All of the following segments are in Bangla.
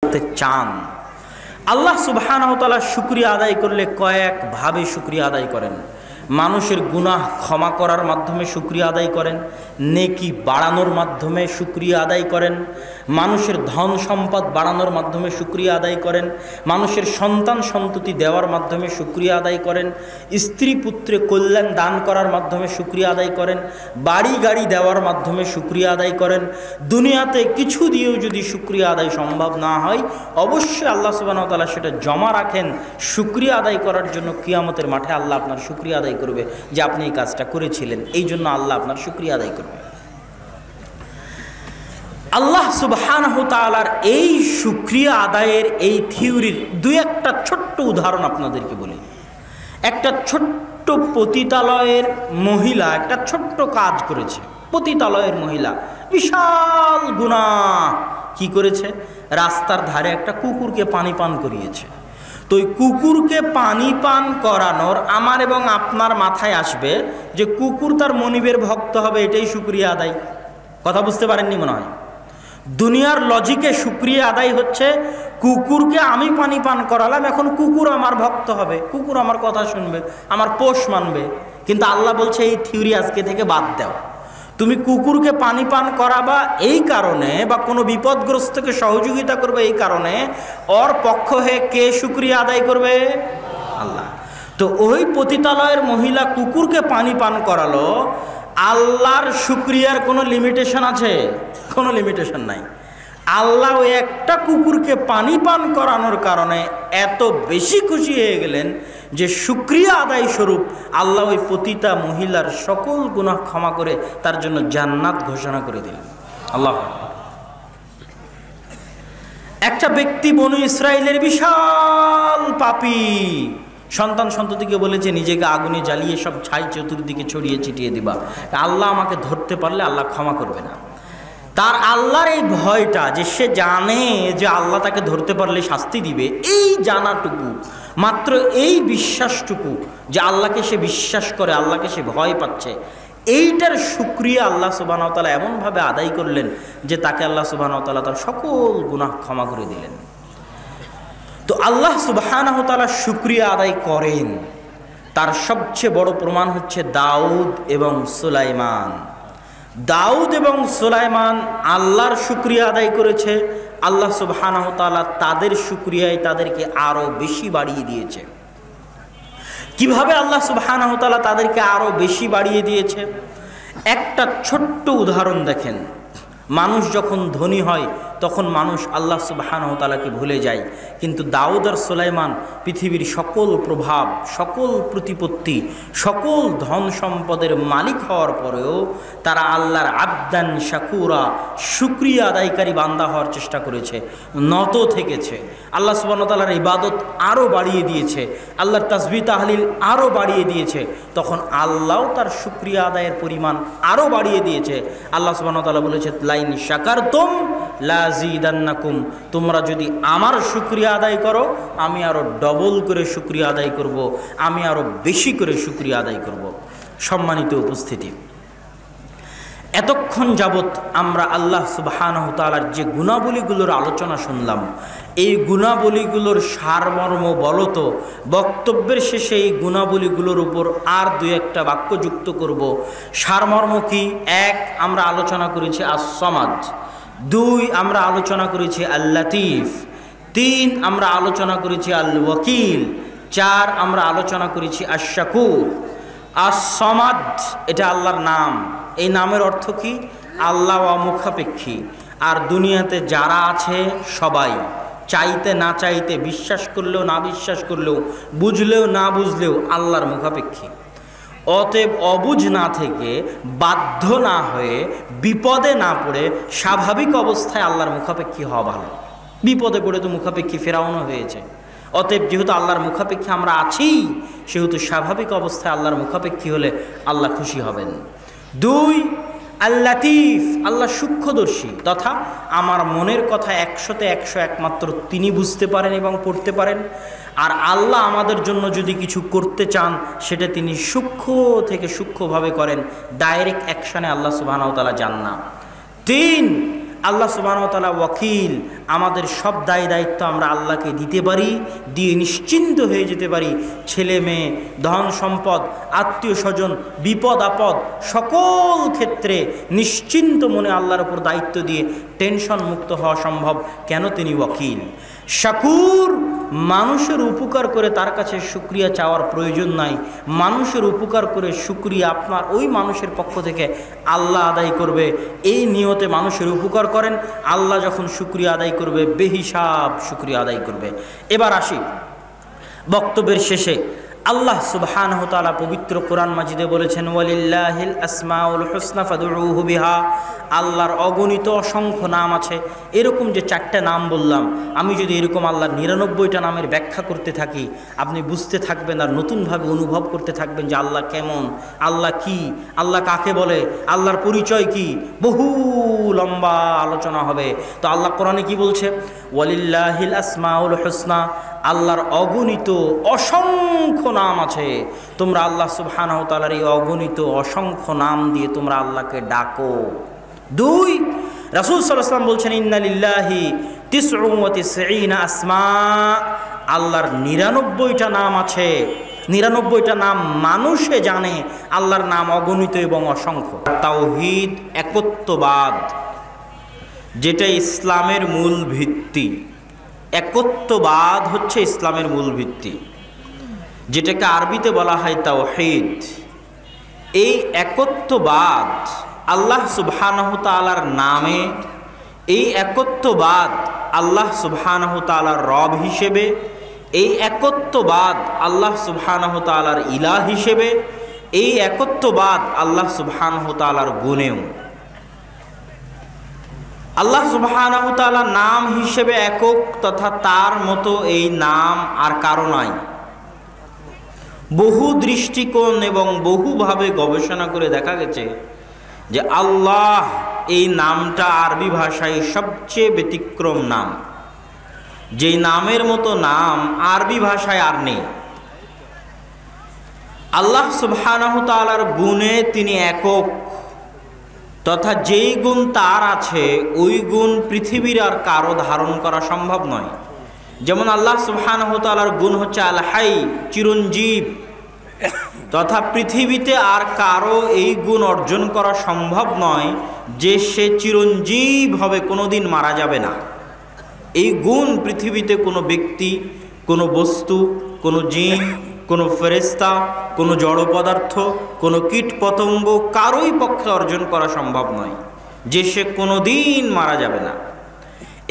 করতে চান। আল্লাহ সুবহানাহু ওয়া তাআলা শুকরিয়া আদায় করলে কয়েকভাবে শুকরিয়া আদায় করেন। মানুষের গুনাহ ক্ষমা করার মাধ্যমে শুকরিয়া আদায় করেন, নেকি বাড়ানোর মাধ্যমে শুকরিয়া আদায় করেন, মানুষের ধন সম্পদ বাড়ানোর মাধ্যমে শুকরিয়া আদায় করেন, মানুষের সন্তান সন্ততি দেওয়ার মাধ্যমে শুকরিয়া আদায় করেন, স্ত্রী পুত্রে কল্যাণ দান করার মাধ্যমে শুকরিয়া আদায় করেন, বাড়ি গাড়ি দেওয়ার মাধ্যমে শুকরিয়া আদায় করেন। দুনিয়াতে কিছু দিয়েও যদি শুকরিয়া আদায় সম্ভব না হয়, অবশ্যই আল্লাহ সুবহানাহু ওয়া তাআলা সেটা জমা রাখেন শুকরিয়া আদায় করার জন্য। কিয়ামতের মাঠে আল্লাহ আপনার শুকরিয়া আদায় করবে যে আপনি এই কাজটা করেছিলেন, এই জন্য আল্লাহ আপনার শুকরিয়া আদায় করবে। আল্লাহ সুবহানাহু ওয়া তাআলার এই শুকরিয়া আদায়ের এই থিওরির দুই একটা ছোট্ট উদাহরণ আপনাদেরকে বলি। একটা ছোট্ট পতিতালয়ের মহিলা একটা ছোট্ট কাজ করেছে। পতিতালয়ের মহিলা বিশাল গুনাহ কি করেছে? রাস্তার ধারে একটা কুকুরকে পানি পান করিয়েছে। তো ওই কুকুরকে পানি পান করানোর আমার এবং আপনার মাথায় আসবে যে কুকুর তার মনিবের ভক্ত হবে, এটাই শুকরিয়া আদায়। কথা বুঝতে পারেননি মনে হয়? দুনিয়ার লজিকে শুকরিয়া আদায় হচ্ছে কুকুরকে আমি পানি পান করালাম, এখন কুকুর আমার ভক্ত হবে, কুকুর আমার কথা শুনবে, আমার পোষ মানবে। কিন্তু আল্লাহ বলছে এই থিওরি আজকে থেকে বাদ দাও। তুমি কুকুরকে পানি পান করাবা এই কারণে, বা কোনো বিপদগ্রস্তকে সহযোগিতা করবে এই কারণে, ওর পক্ষ হয়ে কে শুকরিয়া আদায় করবে? আল্লাহ। তো ওই পতিতালয়ের মহিলা কুকুরকে পানি পান করালো, আল্লাহর শুকরিয়ার কোনো লিমিটেশন আছে? কোনো লিমিটেশন নাই। আল্লাহ ওই একটা কুকুরকে পানি পান করানোর কারণে এত বেশি খুশি হয়ে গেলেন যে শুকরিয়া আদায় স্বরূপ আল্লাহ ওই পতিতা মহিলার সকল গুনাহ ক্ষমা করে তার জন্য জান্নাত ঘোষণা করে দিলেন। আল্লাহ। একটা ব্যক্তি বনু ইসরাইলের বিশাল পাপী, সন্তান সন্ততিকে বলেছে নিজেকে আগুনে জ্বালিয়ে সব ছাই চতুর্দিকে ছড়িয়ে ছিটিয়ে দিবা, আল্লাহ আমাকে ধরতে পারলে আল্লাহ ক্ষমা করবে না। তার আল্লাহর এই ভয়টা, যে সে জানে যে আল্লাহ তাকে ধরতে পারলে শাস্তি দিবে, এই জানাটুকু, মাত্র এই বিশ্বাসটুকু যে আল্লাহকে সে বিশ্বাস করে, আল্লাহকে সে ভয় পাচ্ছে, এইটার শুকরিয়া আল্লাহ সুবহানাহু ওয়া তাআলা এমনভাবে আদায় করলেন যে তাকে আল্লাহ সুবহানাহু ওয়া তাআলা তার সকল গুনাহ ক্ষমা করে দিলেন। তো আল্লাহ সুবহানাহু ওয়া তাআলা শুকরিয়া আদায় করেন, তার সবচেয়ে বড় প্রমাণ হচ্ছে দাউদ এবং সুলাইমান। দাউদ এবং সুলাইমান আল্লাহর শুকরিয়া আদায় করেছে, আল্লাহ সুবহানাহু ওয়া তাআলা তাদের শুকরিয়ায় তাদেরকে আরো বেশি বাড়িয়ে দিয়েছে। কিভাবে আল্লাহ সুবহানাহু ওয়া তাআলা তাদেরকে আরো বেশি বাড়িয়ে দিয়েছে? একটা ছোট্ট উদাহরণ দেখেন। মানুষ যখন ধনী হয় তখন মানুষ আল্লাহ সুবহানাহু ওয়া তাআলাকে ভুলে যায়, কিন্তু দাউদ আর সুলাইমান পৃথিবীর সকল প্রভাব, সকল প্রতিপত্তি, সকল ধন সম্পদের মালিক হওয়ার পরেও তারা আল্লাহর আবদান শাকুরা, শুকরিয়া আদায়কারী বান্দা হওয়ার চেষ্টা করেছে, নত থেকেছে। আল্লাহ সুবহানাহু ওয়া তাআলার ইবাদত আরও বাড়িয়ে দিয়েছে, আল্লাহর তাসবিহ তাহলিল আরও বাড়িয়ে দিয়েছে। তখন আল্লাহও তার শুকরিয়া আদায়ের পরিমাণ আরও বাড়িয়ে দিয়েছে। আল্লাহ সুবহানাহু ওয়া তাআলা বলেছে, লাইন শাকারতুম লাযীদান্নাকুম, তোমরা যদি আমার শুকরিয়া আদায় করো আমি আরো ডবল করে শুকরিয়া আদায় করব, আমি আরো বেশি করে শুকরিয়া আদায় করব। সম্মানিত উপস্থিতি, এতক্ষণ যাবত আমরা আল্লাহ সুবহানাহু ওয়া তাআলার যে গুণাবলীগুলোর আলোচনা শুনলাম, এই গুণাবলীগুলোর সারমর্ম বলত। বক্তব্যের শেষে এই গুণাবলীগুলোর উপর আর দুই একটা বাক্য যুক্ত করব। সারমর্ম কি? এক, আমরা আলোচনা করেছি আস-সামাদ। দুই, আমরা আলোচনা করেছি আল-লাতীফ। তিন, আমরা আলোচনা করেছি আল-ওয়াকিল। চার, আমরা আলোচনা করেছি আশ-শাকুর। আস-সামাদ এটা আল্লাহর নাম। এই নামের অর্থ কি? আল্লাহ অমুখাপেক্ষী। আর দুনিয়াতে যারা আছে সবাই চাইতে না চাইতে, বিশ্বাস করলেও না বিশ্বাস করলেও, বুঝলেও না বুঝলেও আল্লাহর মুখাপেক্ষী। অতএব অবুঝ না থেকে, বাধ্য না হয়ে, বিপদে না পড়ে স্বাভাবিক অবস্থায় আল্লাহর মুখাপেক্ষী হওয়া ভালো। বিপদে পড়ে তো মুখাপেক্ষী ফেরাউনও হয়েছে। অতএব যেহেতু আল্লাহর মুখাপেক্ষী আমরা আছি, সেহেতু স্বাভাবিক অবস্থায় আল্লাহর মুখাপেক্ষী হলে আল্লাহ খুশি হবেন। দুই, আল-লাতীফ, আল্লাহ সূক্ষ্মদর্শী, তথা আমার মনের কথা 100-তে 100 একমাত্র তিনি বুঝতে পারেন এবং পড়তে পারেন। আর আল্লাহ আমাদের জন্য যদি কিছু করতে চান সেটা তিনি সূক্ষ্ম থেকে সূক্ষ্মভাবে করেন, ডাইরেক্ট অ্যাকশনে আল্লাহ সুবহানাহু ওয়া তাআলা যান না। তিন, আল্লাহ সুবহানাহু ওয়া তাআলা ওয়াকিল। আমাদের সব দায় দায়িত্ব আমরা আল্লাহকে দিতে পারি, দিয়ে নিশ্চিন্ত হয়ে যেতে পারি। ছেলে মেয়ে, ধন সম্পদ, আত্মীয় স্বজন, বিপদ আপদ সকল ক্ষেত্রে নিশ্চিন্ত মনে আল্লাহর উপর দায়িত্ব দিয়ে টেনশন মুক্ত হওয়া সম্ভব। কেন? তিনি ওয়াকিল। শাকুর, মানুষের উপকার করে তার কাছে শুকরিয়া চাওয়ার প্রয়োজন নাই। মানুষের উপকার করে শুকরিয়া আপনার ওই মানুষের পক্ষ থেকে আল্লাহ আদায় করবে। এই নিয়তে মানুষের উপকার করেন, আল্লাহ যখন শুকরিয়া আদায় করবে বেহিসাব শুকরিয়া আদায় করবে। এবার আসি বক্তব্যের শেষে। আল্লাহ সুবহানাহু ওয়া তাআলা পবিত্র কোরআন মাজিদে বলেছেন, ওয়ালিল্লাহিল আসমাউল হুসনা ফাদউহু বিহা। আল্লাহর অগণিত অসংখ্য নাম আছে। এরকম যে 4টা নাম বললাম, আমি যদি এরকম আল্লাহর 99টা নামের ব্যাখ্যা করতে থাকি, আপনি বুঝতে থাকবেন আর নতুনভাবে অনুভব করতে থাকবেন যে আল্লাহ কেমন, আল্লাহ কি, আল্লাহ কাকে বলে, আল্লাহর পরিচয় কি, বহু লম্বা আলোচনা হবে। তো আল্লাহ কোরআনে কি বলছে? ওয়ালিল্লাহিল আসমাউল হুসনা। আল্লাহর অগণিত অসংখ্য নাম আছে। তোমরা আল্লাহ সুবহানাহু ওয়া তাআলার এই অগণিত অসংখ্য নাম দিয়ে তোমরা আল্লাহকে ডাকো। 2, রাসূল সাল্লাল্লাহু আলাইহি ওয়াসাল্লাম বলছেন, ইন্না লিল্লাহি 99 আসমা। আল্লাহর 99টা নাম আছে। 99টা নাম মানুষে জানে। আল্লাহর নাম অগণিত এবং অসংখ্য। তাওহীদ, একত্ববাদ, যেটা ইসলামের মূল ভিত্তি। একত্ববাদ হচ্ছে ইসলামের মূল ভিত্তি, যেটাকে আরবিতে বলা হয় তাওহীদ। এই একত্ববাদ আল্লাহ সুবহানাহু তাআলার নামে, এই একত্ববাদ আল্লাহ সুবহানাহু তাআলার রব হিসেবে, এই একত্ববাদ আল্লাহ সুবহানাহু তাআলার ইলাহ হিসেবে, এই একত্ববাদ আল্লাহ সুবহানাহু তাআলার গুণেও। আল্লাহ সুবহানাহু তাআলা নাম হিসেবে একক, তথা তার মতো এই নাম আর কারো নাই। বহু দৃষ্টিকোণ এবং বহুভাবে গবেষণা করে দেখা গেছে যে আল্লাহ এই নামটা আরবি ভাষায় সবচেয়ে ব্যতিক্রম নাম। যেই নামের মতো নাম আরবি ভাষায় আর নেই। আল্লাহ সুবহানাহু তাআলার গুণে তিনি একক, তথা যেই গুণ তার আছে ওই গুণ পৃথিবীর আর কারো ধারণ করা সম্ভব নয়। যেমন আল্লাহ সুবহানাহু ওয়া তাআলার গুণ হচ্ছে আল হাই, চিরঞ্জীব, তথা পৃথিবীতে আর কারো এই গুণ অর্জন করা সম্ভব নয় যে সে চিরঞ্জীব হবে, কোনোদিন মারা যাবে না। এই গুণ পৃথিবীতে কোনো ব্যক্তি, কোনো বস্তু, কোনো জিন, কোনো ফেরেশতা, কোনো জড় পদার্থ, কোনো কীট পতঙ্গ কারোই পক্ষে অর্জন করা সম্ভব নয় যে সে কোনোদিন মারা যাবে না।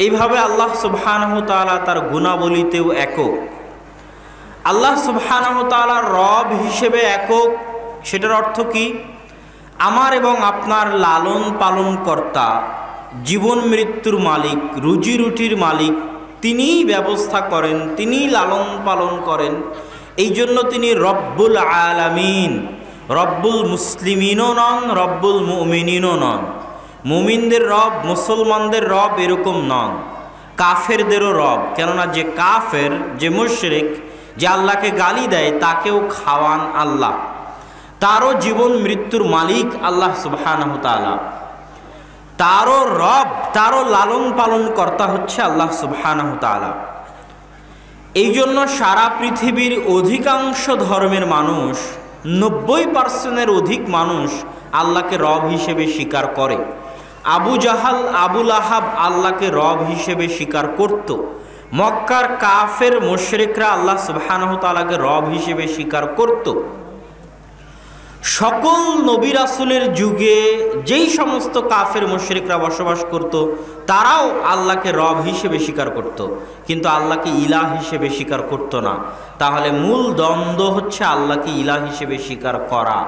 এইভাবে আল্লাহ সুবহানাহু তাআলা তার গুণাবলীতেও একক। আল্লাহ সুবহানাহু তাআলা রব হিসেবে একক। সেটার অর্থ কি? আমার এবং আপনার লালন পালন কর্তা, জীবন মৃত্যুর মালিক, রুজি রুটির মালিক, তিনিই ব্যবস্থা করেন, তিনিই লালন পালন করেন। এই জন্য তিনি রব্বুল আলামিন। রব্বুল মুসলিমিনও নন, রব্বুল মুমিনিনও নন। মুমিনদের রব, মুসলমানদের রব এরকম নন, কাফেরদেরও রব। কেননা যে কাফের, যে মুশরিক, যে আল্লাহকে গালি দেয়, তাকেও খাওয়ান আল্লাহ। তারও জীবন মৃত্যুর মালিক আল্লাহ সুবহানাহু তাআলা। তারও রব, তারও লালন পালন কর্তা হচ্ছে আল্লাহ সুবহানাহু তাআলা। এই জন্য সারা পৃথিবীর অধিকাংশ ধর্মের মানুষ, 90% অধিক মানুষ আল্লাহকে রব হিসেবে স্বীকার করে। আবু জাহাল, আবুল আহাব আল্লাহকে রব হিসেবে স্বীকার করত। মক্কার কাফের মুশরিকরা আল্লাহ সুবহানাহু তাআলাকে রব হিসেবে স্বীকার করত। সকল নবী রাসূলের যুগে যেই সমস্ত কাফের মুশরিকরা বসবাস করত, তারাও আল্লাহকে রব হিসেবে স্বীকার করত, কিন্তু আল্লাহকে ইলাহ হিসেবে স্বীকার করত না। তাহলে মূল দ্বন্দ্ব হচ্ছে আল্লাহকে ইলাহ হিসেবে স্বীকার করা।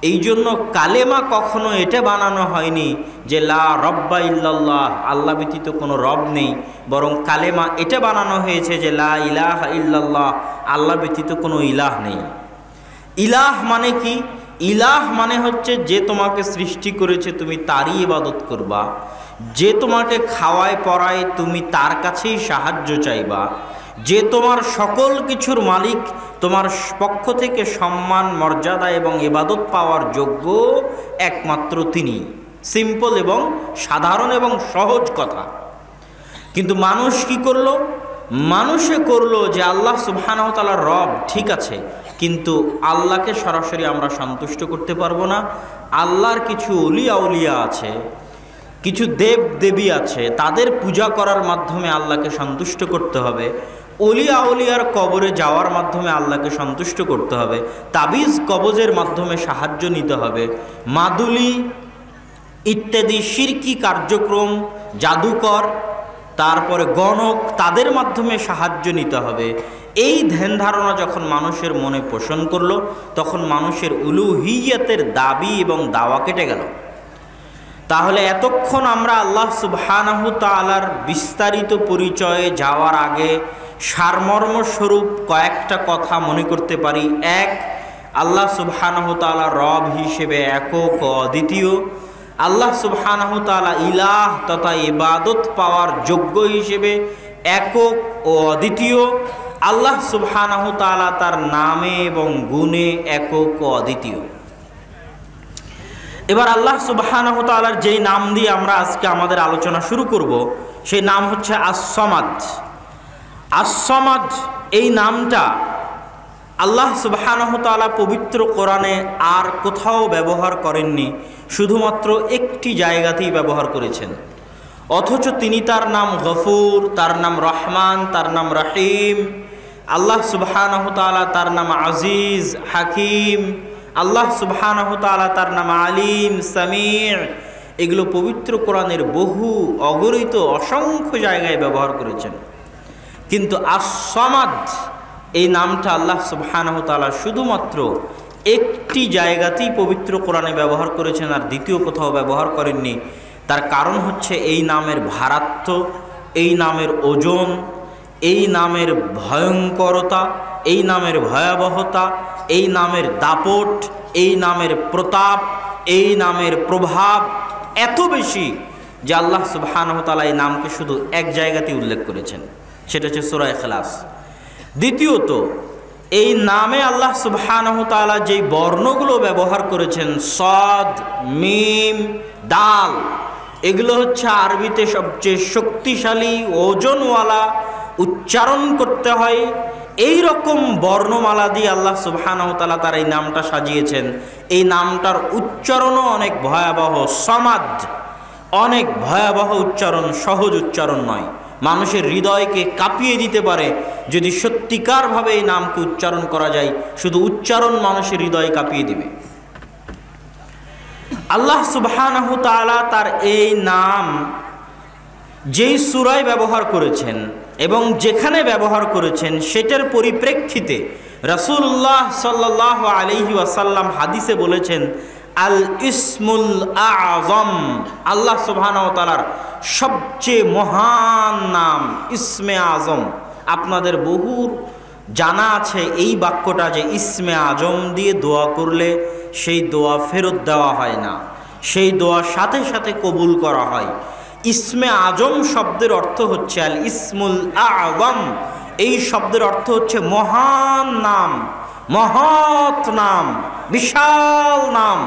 এই জন্য কালেমা কখনো এটা বানানো হয়নি যে লা রব্বা ইল্লাল্লাহ, আল্লাহ ব্যতীত কোনো রব নেই, বরং কালেমা এটা বানানো হয়েছে যে লা ইলাহা ইল্লাল্লাহ, আল্লাহ ব্যতীত কোনো ইলাহ নেই। ইলাহ মানে কি? ইলাহ মানে হচ্ছে যে তোমাকে সৃষ্টি করেছে তুমি তারই ইবাদত করবা, যে তোমাকে খাওয়ায় পরায় তুমি তার কাছেই সাহায্য চাইবা, যে তোমার সকল কিছুর মালিক, তোমার পক্ষ থেকে সম্মান, মর্যাদা এবং ইবাদত পাওয়ার যোগ্য একমাত্র তিনি। সিম্পল এবং সাধারণ এবং সহজ কথা। কিন্তু মানুষ কি করলো? মানুষে করলো যে আল্লাহ সুবহানাহু ওয়া তাআলা রব, ঠিক আছে, কিন্তু আল্লাহকে সরাসরি আমরা সন্তুষ্ট করতে পারবো না। আল্লাহর কিছু অলিয়া উলিয়া আছে, কিছু দেব দেবী আছে, তাদের পূজা করার মাধ্যমে আল্লাহকে সন্তুষ্ট করতে হবে। অলিয়া উলিয়ার কবরে যাওয়ার মাধ্যমে আল্লাহকে সন্তুষ্ট করতে হবে। তাবিজ কবজের মাধ্যমে সাহায্য নিতে হবে। মাদুলি ইত্যাদি শিরকি কার্যক্রম, জাদুকর, তারপরে গণক, তাদের মাধ্যমে সাহায্য নিতে হবে। এই ধ্যান ধারণা যখন মানুষের মনে পোষণ করলো, তখন মানুষের উলুহিয়তের দাবি এবং দাওয়া কেটে গেল। তাহলে এতক্ষণ আমরা আল্লাহ সুবহানাহু তাআলার বিস্তারিত পরিচয়ে যাওয়ার আগে সারমর্ম স্বরূপ কয়েকটা কথা মনে করতে পারি। এক, আল্লাহ সুবহানাহু তাআলা রব হিসেবে একক ও অদ্বিতীয়। আল্লাহ সুবহানাহু তাআলা ইলাহ তথা ইবাদত পাওয়ার যোগ্য হিসেবে একক ও অদ্বিতীয়। আল্লাহ সুবহানাহু তাআলা তার নামে এবং গুণে একক ও অদ্বিতীয়। এবার আল্লাহ সুবহানাহু তাআলার যেই নাম দিয়ে আমরা আজকে আমাদের আলোচনা শুরু করব, সেই নাম হচ্ছে আস-সামাদ। আস-সামাদ এই নামটা আল্লাহ সুবহানাহু তাআলা পবিত্র কোরআনে আর কোথাও ব্যবহার করেননি, শুধুমাত্র একটি জায়গাতেই ব্যবহার করেছেন। অথচ তিনি তার নাম গফুর, তার নাম রহমান, তার নাম রহিম। আল্লাহ সুবহানাহু তাআলা তার নাম আজিজ, হাকিম। আল্লাহ সুবহানাহু তাআলা তার নাম আলিম, সামি'। এগুলো পবিত্র কোরআনের বহু অগণিত অসংখ্য জায়গায় ব্যবহার করেছেন। কিন্তু আস-সামাদ এই নামটা আল্লাহ সুবহানাহু তাআলা শুধুমাত্র একটি জায়গাতেই পবিত্র কোরআনে ব্যবহার করেছেন, আর দ্বিতীয় কোথাও ব্যবহার করেননি। তার কারণ হচ্ছে এই নামের ভারাত্ম, এই নামের ওজন, এই নামের ভয়ঙ্করতা, এই নামের ভয়াবহতা, এই নামের দাপট, এই নামের প্রতাপ, এই নামের প্রভাব এত বেশি যে আল্লাহ সুবহানাহু তাআলা এই নামকে শুধু এক জায়গাতেই উল্লেখ করেছেন, সেটা হচ্ছে সূরা ইখলাস। দ্বিতীয়ত, এই নামে আল্লাহ সুবহানাহু তাআলা যেই বর্ণগুলো ব্যবহার করেছেন, সদ, মিম, দাল, এগুলো হচ্ছে আরবিতে সবচেয়ে শক্তিশালী, ওজনওয়ালা, উচ্চারণ করতে হয় এই রকম বর্ণমালা দিয়ে আল্লাহ সুবহানাহু তাআলা তার এই নামটা সাজিয়েছেন। এই নামটার উচ্চারণও অনেক ভয়াবহ। সামাদ অনেক ভয়াবহ উচ্চারণ, সহজ উচ্চারণ নয়। মানুষের হৃদয়কে কাঁপিয়ে দিতে পারে যদি সত্যিকারভাবে এই নামকে উচ্চারণ করা যায়। শুধু উচ্চারণ মানুষের হৃদয় কাঁপিয়ে দিবে। আল্লাহ সুবহানাহু তাআলা তার এই নাম যেই সূরায় ব্যবহার করেছেন এবং যেখানে ব্যবহার করেছেন, সেটার পরিপ্রেক্ষিতে রাসূলুল্লাহ সাল্লাল্লাহু আলাইহি ওয়াসাল্লাম হাদিসে বলেছেন, আল ইসমুল আযম, আল্লাহ সুবহানাহু ওয়া তাআলার সবচেয়ে মহান নাম ইসমে আজম। আপনাদের বহুর জানা আছে এই বাক্যটা যে ইসমে আজম দিয়ে দোয়া করলে সেই দোয়া ফেরত দেওয়া হয় না, সেই দোয়া সাথে সাথে কবুল করা হয়। ইসমে আজম শব্দের অর্থ হচ্ছে আল ইসমুল আযম। এই শব্দের অর্থ হচ্ছে মহান নাম, মহৎ নাম, বিশাল নাম।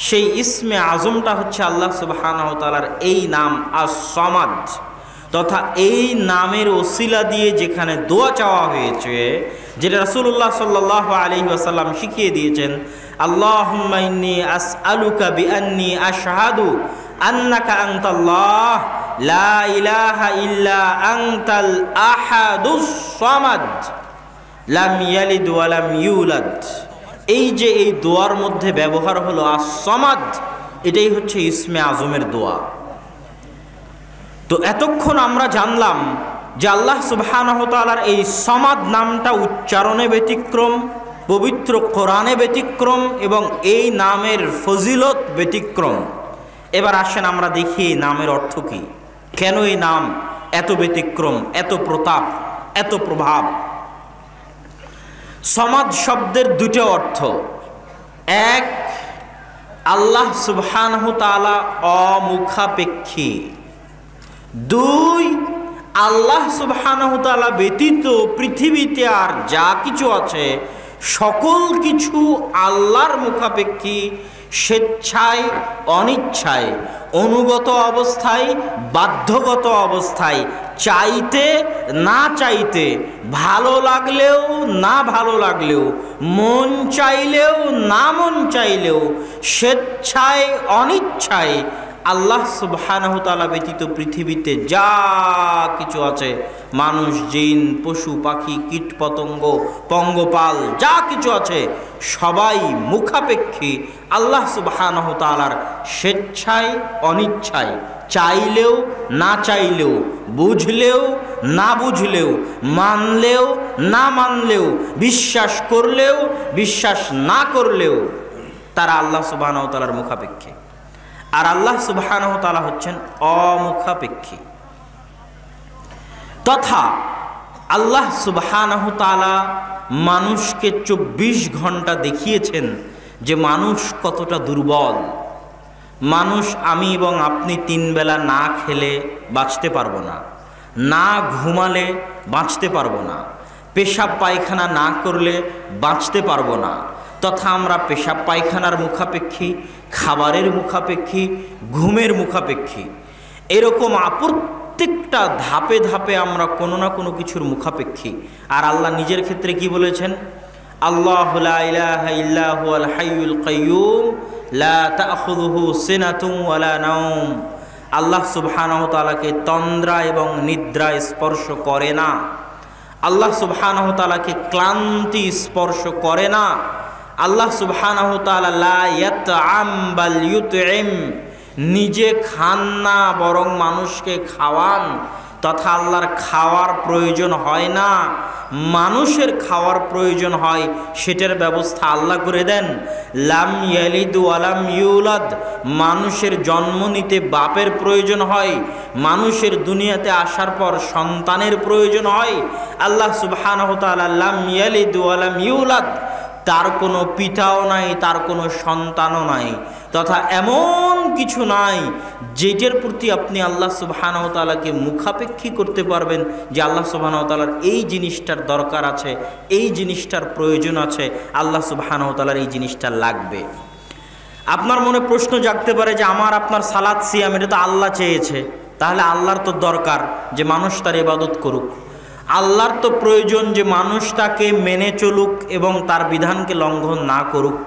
সেই ইসমে আজমটা হচ্ছে আল্লাহ সুবহানাহু ওয়া তাআলার এই নাম আস-সামাদ। তথা এই নামের ওসিলা দিয়ে যেখানে দোয়া চাওয়া হয়েছে, যেটা রাসূলুল্লাহ সাল্লাল্লাহু আলাইহি ওয়াসাল্লাম শিখিয়ে দিয়েছেন, আল্লাহুম্মা ইন্নী আসআলুকা বিআন্নী আশহাদু আন্নাকা আনতাল্লাহ লা ইলাহা ইল্লা আনতাল আহাদুস সামাদ লাম ইয়ালিদ ওয়া লাম ইউলাদ। এই যে এই দোয়ার মধ্যে ব্যবহার হলো আস-সামাদ, এটাই হচ্ছে ইসমে আজমের দোয়া। তো এতক্ষণ আমরা জানলাম যে আল্লাহ সুবহানাহু ওয়া তাআলার এই সামাদ নামটা উচ্চারণে ব্যতিক্রম, পবিত্র কোরআনে ব্যতিক্রম এবং এই নামের ফজিলত ব্যতিক্রম। এবার আসেন আমরা দেখি এই নামের অর্থ কী, কেন এই নাম এত ব্যতিক্রম, এত প্রতাপ, এত প্রভাব। সামাদ শব্দের দুটো অর্থ। এক, আল্লাহ সুবহানাহু তাআলা অমুখাপেক্ষী। দুই, আল্লাহ সুবহানাহু তাআলা ব্যতীত পৃথিবীতে আর যা কিছু আছে সকল কিছু আল্লাহর মুখাপেক্ষী, স্বেচ্ছায় অনিচ্ছায়, অনুগত অবস্থায় বাধ্যগত অবস্থায়, চাইতে না চাইতে, ভালো লাগলেও না ভালো লাগলেও, মন চাইলেও না মন চাইলেও, স্বেচ্ছায় অনিচ্ছায় আল্লাহ সুবহানাহু তাআলা ব্যতীত পৃথিবীতে যা কিছু আছে, মানুষ, জিন, পশু পাখি, কীট পতঙ্গ, পঙ্গপাল, যা কিছু আছে সবাই মুখাপেক্ষী আল্লাহ সুবহানাহু তাআলার স্বেচ্ছায় অনিচ্ছায়, চাইলেও না চাইলেও, বুঝলেও না বুঝলেও, মানলেও না মানলেও, বিশ্বাস করলেও বিশ্বাস না করলেও তারা আল্লাহ সুবহানাহু তাআলার মুখাপেক্ষী। আর আল্লাহ সুবহানাহু তাআলা হচ্ছেন অমুখাপেক্ষী। তথা আল্লাহ সুবহানাহু তাআলা মানুষকে 24 ঘন্টা দেখিয়েছেন যে মানুষ কতটা দুর্বল। মানুষ, আমি এবং আপনি 3 বেলা না খেলে বাঁচতে পারবো না, না ঘুমালে বাঁচতে পারবো না, পেশাব পায়খানা না করলে বাঁচতে পারবো না। তথা আমরা পেশাব পায়খানার মুখাপেক্ষী, খাবারের মুখাপেক্ষী, ঘুমের মুখাপেক্ষী। এরকম প্রত্যেকটা ধাপে ধাপে আমরা কোনো না কোনো কিছুর মুখাপেক্ষী। আর আল্লাহ নিজের ক্ষেত্রে কি বলেছেন? আল্লাহু লা ইলাহা ইল্লা হুয়াল হাইয়ুল কাইয়্যুম লা তাখুযুহু সিনাতুন ওয়ালা নাওম। আল্লাহ সুবহানাহু তাআলাকে তন্দ্রা এবং নিদ্রা স্পর্শ করে না। আল্লাহ সুবহানাহু তাআলাকে ক্লান্তি স্পর্শ করে না। আল্লাহ সুবহানাহু তাআলা লা ইয়াতআম বাল ইউতইম, নিজে খান না বরং মানুষকে খাওয়ান। তথা আল্লাহর খাওয়ার প্রয়োজন হয় না, মানুষের খাওয়ার প্রয়োজন হয়, সেটার ব্যবস্থা আল্লাহ করে দেন। লাম ইয়ালিদ ওয়া লাম ইউলাদ, মানুষের জন্ম নিতে বাপের প্রয়োজন হয়, মানুষের দুনিয়াতে আসার পর সন্তানের প্রয়োজন হয়। আল্লাহ সুবহানাহু তাআলা লাম ইয়ালিদ ওয়া লাম ইউলাদ, তার কোনো পিতাও নাই, তার কোনো সন্তানও নাই। তথা এমন কিছু নাই যেটার প্রতি আপনি আল্লাহ সুবহানাহু তাআলাকে মুখাপেক্ষী করতে পারবেন যে আল্লাহ সুবহানাহু তাআলার এই জিনিসটার দরকার আছে, এই জিনিসটার প্রয়োজন আছে, আল্লাহ সুবহানাহু তাআলার এই জিনিসটা লাগবে। আপনার মনে প্রশ্ন জাগতে পারে যে আমার আপনার সালাত সিয়াম এটা তো আল্লাহ চেয়েছে, তাহলে আল্লাহর তো দরকার যে মানুষ তার ইবাদত করুক, আল্লাহর তো প্রয়োজন যে মানুষ তাকে মেনে চলুক এবং তার বিধানকে লঙ্ঘন না করুক।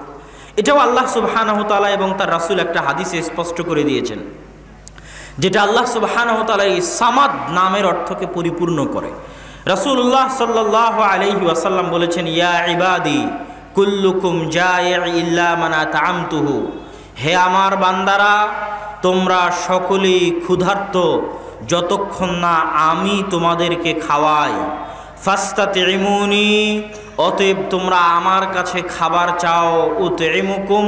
এটাও আল্লাহ সুবহানাহু তাআলা এবং তার রাসূল একটা হাদিসে স্পষ্ট করে দিয়েছেন, যেটা আল্লাহ সুবহানাহু তাআলা এই সামাদ নামের অর্থকে পরিপূর্ণ করে। রাসূলুল্লাহ সাল্লাল্লাহু আলাইহি ওয়াসাল্লাম বলেছেন, ইয়া ইবাদি কুল্লুকুম জায়ি ইল্লা মান আতআমতুহু, হে আমার বান্দারা তোমরা সকলেই ক্ষুধার্ত যতক্ষণ না আমি তোমাদেরকে খাওয়াই। ফাস্তাতিমুনি, অতএব তোমরা আমার কাছে খাবার চাও। উতইমুকুম,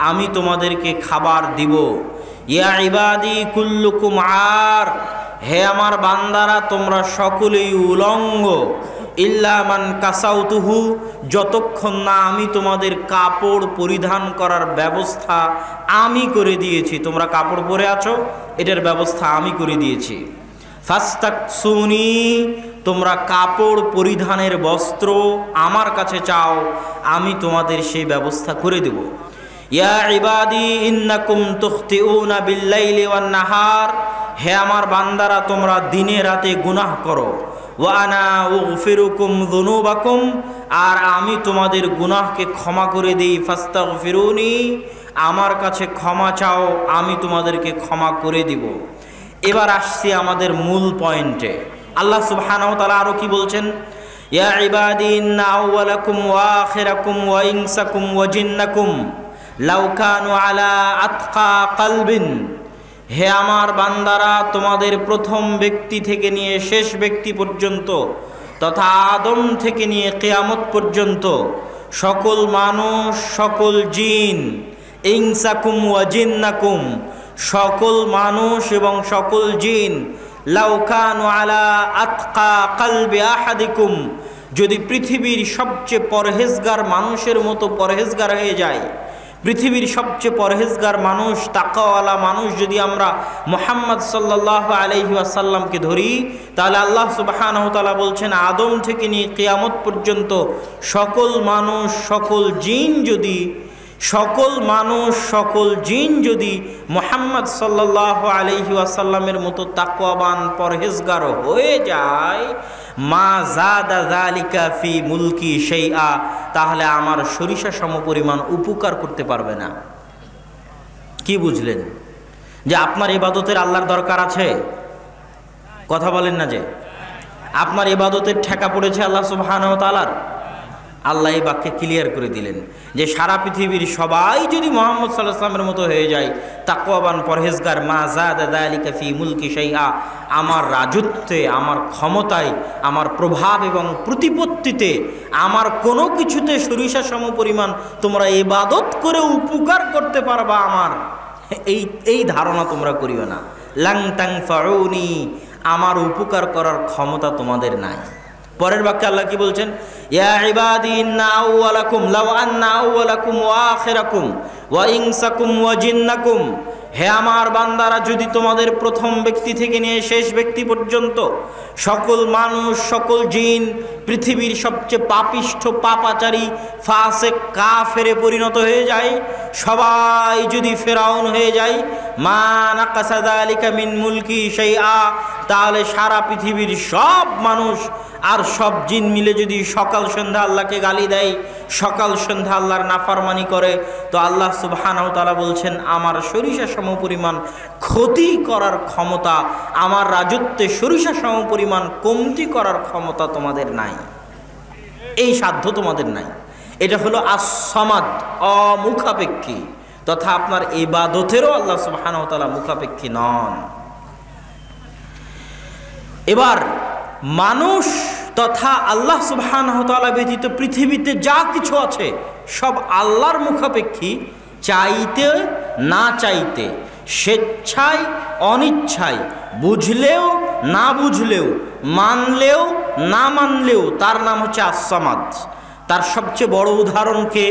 আমি তোমাদেরকে খাবার দিব। ইয়া ইবাদি কুল্লুকুম আর, হে আমার বান্দারা তোমরা সকলেই উলঙ্গ। ইল্লা মান কাসাউতুহু, যতক্ষণ না আমি তোমাদের কাপড় পরিধান করার ব্যবস্থা আমি করে দিয়েছি। তোমরা কাপড় পরে আছো, এটার ব্যবস্থা আমি করে দিয়েছি। ফাস্তাকসুনি, তোমরা কাপড় পরিধানের বস্ত্র আমার কাছে চাও, আমি তোমাদের সেই ব্যবস্থা করে দেব। ইয়া ইবাদি ইন্নাকুম তুখতিউনা বিল্লাইলি ওয়ান নাহার, হে আমার বান্দারা তোমরা দিনে রাতে গুনাহ করো। ওয়া আনা উগফিরুকুম যুনুবাকুম, আর আমি তোমাদের গুনাহকে ক্ষমা করে দিই। ফাস্তাগফিরুনি, আমার কাছে ক্ষমা চাও, আমি তোমাদেরকে ক্ষমা করে দিব। এবার আসছি আমাদের মূল পয়েন্টে। আল্লাহ সুবহানাহু ওয়া তাআলা আরো কি বলছেন? ইয়া ইবাদি ইন্না আউওয়ালাকুম ওয়া আখিরাকুম ওয়া ইনসাকুম ওয়া জিন্নাকুম লাউ কানু আলা আতকা কলবিন, হে আমার বান্দারা তোমাদের প্রথম ব্যক্তি থেকে নিয়ে শেষ ব্যক্তি পর্যন্ত, তথা আদম থেকে নিয়ে কিয়ামত পর্যন্ত সকল মানুষ, সকল জিন, ইনসাকুম ওয়া জিন্নাকুম, সকল মানুষ এবং সকল জিন, লাউ কানু আলা আতকা কলবি আহাদিকুম, যদি পৃথিবীর সবচেয়ে পরহেজগার মানুষের মতো পরহেজগার হয়ে যায়, পৃথিবীর সবচেয়ে পরহেজগার মানুষ, তাকওয়ালা মানুষ যদি আমরা মুহাম্মদ সাল্লাল্লাহু আলাইহি ওয়াসাল্লামকে ধরি, তাহলে আল্লাহ সুবহানাহু ওয়া তাআলা বলছেন আদম থেকে নিয়ে কিয়ামত পর্যন্ত সকল মানুষ, সকল জিন যদি সকল মানুষ সকল জিন যদি মুহাম্মদ সাল্লাল্লাহু আলাইহি ওয়াসাল্লামের মতো তাকওয়াবান পরহেজগার হয়ে যায়, মা জাদা যালিকা ফি মুলকি শাইআ, তাহলে আমার সরিষা সমপরিমাণ উপকার করতে পারবে না। কি বুঝলেন? যে আপনার ইবাদতের আল্লাহর দরকার আছে? কথা বলেন না যে আপনার ইবাদতের ঠেকা পড়েছে আল্লাহ সুবহানাহু ওয়া তাআলার। আল্লাহ এই বাক্যে ক্লিয়ার করে দিলেন যে সারা পৃথিবীর সবাই যদি মুহাম্মদ সাল্লাল্লাহু আলাইহি ওয়াসাল্লামের মতো হয়ে যায়, তাকওয়াবান পরহেজগার, মা যাদা যালিকা ফি মুলকি শাইআ, আমার রাজত্বে, আমার ক্ষমতায়, আমার প্রভাব এবং প্রতিপত্তিতে, আমার কোনো কিছুতে সরিষা সমপরিমাণ তোমরা ইবাদত করে উপকার করতে পারবা আমার, এই ধারণা তোমরা করিও না। লাং তানফাউনি, আমার উপকার করার ক্ষমতা তোমাদের নাই। পরের বাক্যে আল্লাহ কি বলছেন? ইয়া ইবাদি ইন্না আউওয়ালাকুম লাউ আন্না আউওয়ালাকুম ওয়া আখিরাকুম ওয়া ইনসাকুম ওয়া জিন্নাকুম, হে আমার বান্দারা, যদি তোমাদের প্রথম ব্যক্তি থেকে নিয়ে শেষ ব্যক্তি পর্যন্ত সকল মানুষ সকল জিন পৃথিবীর সবচেয়ে পাপিষ্ঠ পাপাচারী ফাসিক কাফেরে পরিণত হয়ে যায়, সবাই যদি ফেরাউন হয়ে যায়, মা নাকাসা যালিকা মিন মুলকি শাইআ, তাহলে সারা পৃথিবীর সব মানুষ আর সব জিন মিলে যদি সকাল সন্ধ্যা আল্লাহকে গালি দেয়, সকাল সন্ধ্যা আল্লাহর নাফরমানি করে, তো আল্লাহ সুবহানাহু ওয়া তাআলা বলছেন আমার সরিষা সমপরিমাণ ক্ষতি করার ক্ষমতা, আমার রাজত্বে সরিষা সমপরিমাণ কমতি করার ক্ষমতা তোমাদের নাই, এই সাধ্য তোমাদের নাই। এটা হলো আস-সামাদ, অমুখাপেক্ষী, তথা আপনার ইবাদতেরও আল্লাহ সুবহানাহু ওয়া তাআলা মুখাপেক্ষী নন। এবার মানুষ তথা আল্লাহ সুবহানাহু ওয়া তাআলা ব্যতীত পৃথিবীতে যা কিছু আছে সব আল্লাহর মুখাপেক্ষী, চাইতে না চাইতে, স্বেচ্ছায় অনিচ্ছায়, বুঝলেও না বুঝলেও, মানলেও না মানলেও, তার নাম হচ্ছে আস-সামাদ। তার সবচেয়ে বড় উদাহরণকে,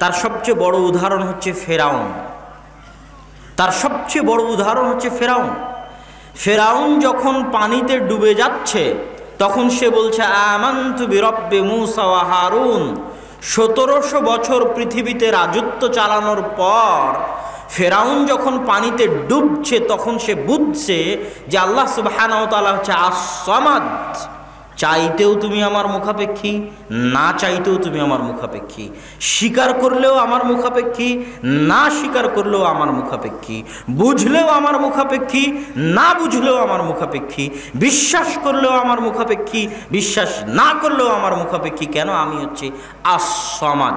তার সবচেয়ে বড় উদাহরণ হচ্ছে ফেরাউন। তার সবচেয়ে বড় উদাহরণ হচ্ছে ফেরাউন। ফেরাউন যখন পানিতে ডুবে যাচ্ছে তখন সে বলছে আমানতু বিরব্বি মূসা ওয়া হারুন। 1700 বছর পৃথিবীতে রাজত্ব চালানোর পর ফেরাউন যখন পানিতে ডুবছে তখন সে বুঝছে যে আল্লাহ সুবহানাহু ওয়া তাআলা হচ্ছে আস-সামাদ, চাইতেও তুমি আমার মুখাপেক্ষী, না চাইতেও তুমি আমার মুখাপেক্ষী, স্বীকার করলেও আমার মুখাপেক্ষী, না স্বীকার করলেও আমার মুখাপেক্ষী, বুঝলেও আমার মুখাপেক্ষী, না বুঝলেও আমার মুখাপেক্ষী, বিশ্বাস করলেও আমার মুখাপেক্ষী, বিশ্বাস না করলেও আমার মুখাপেক্ষী। কেন? আমি হচ্ছে আস-সামাদ।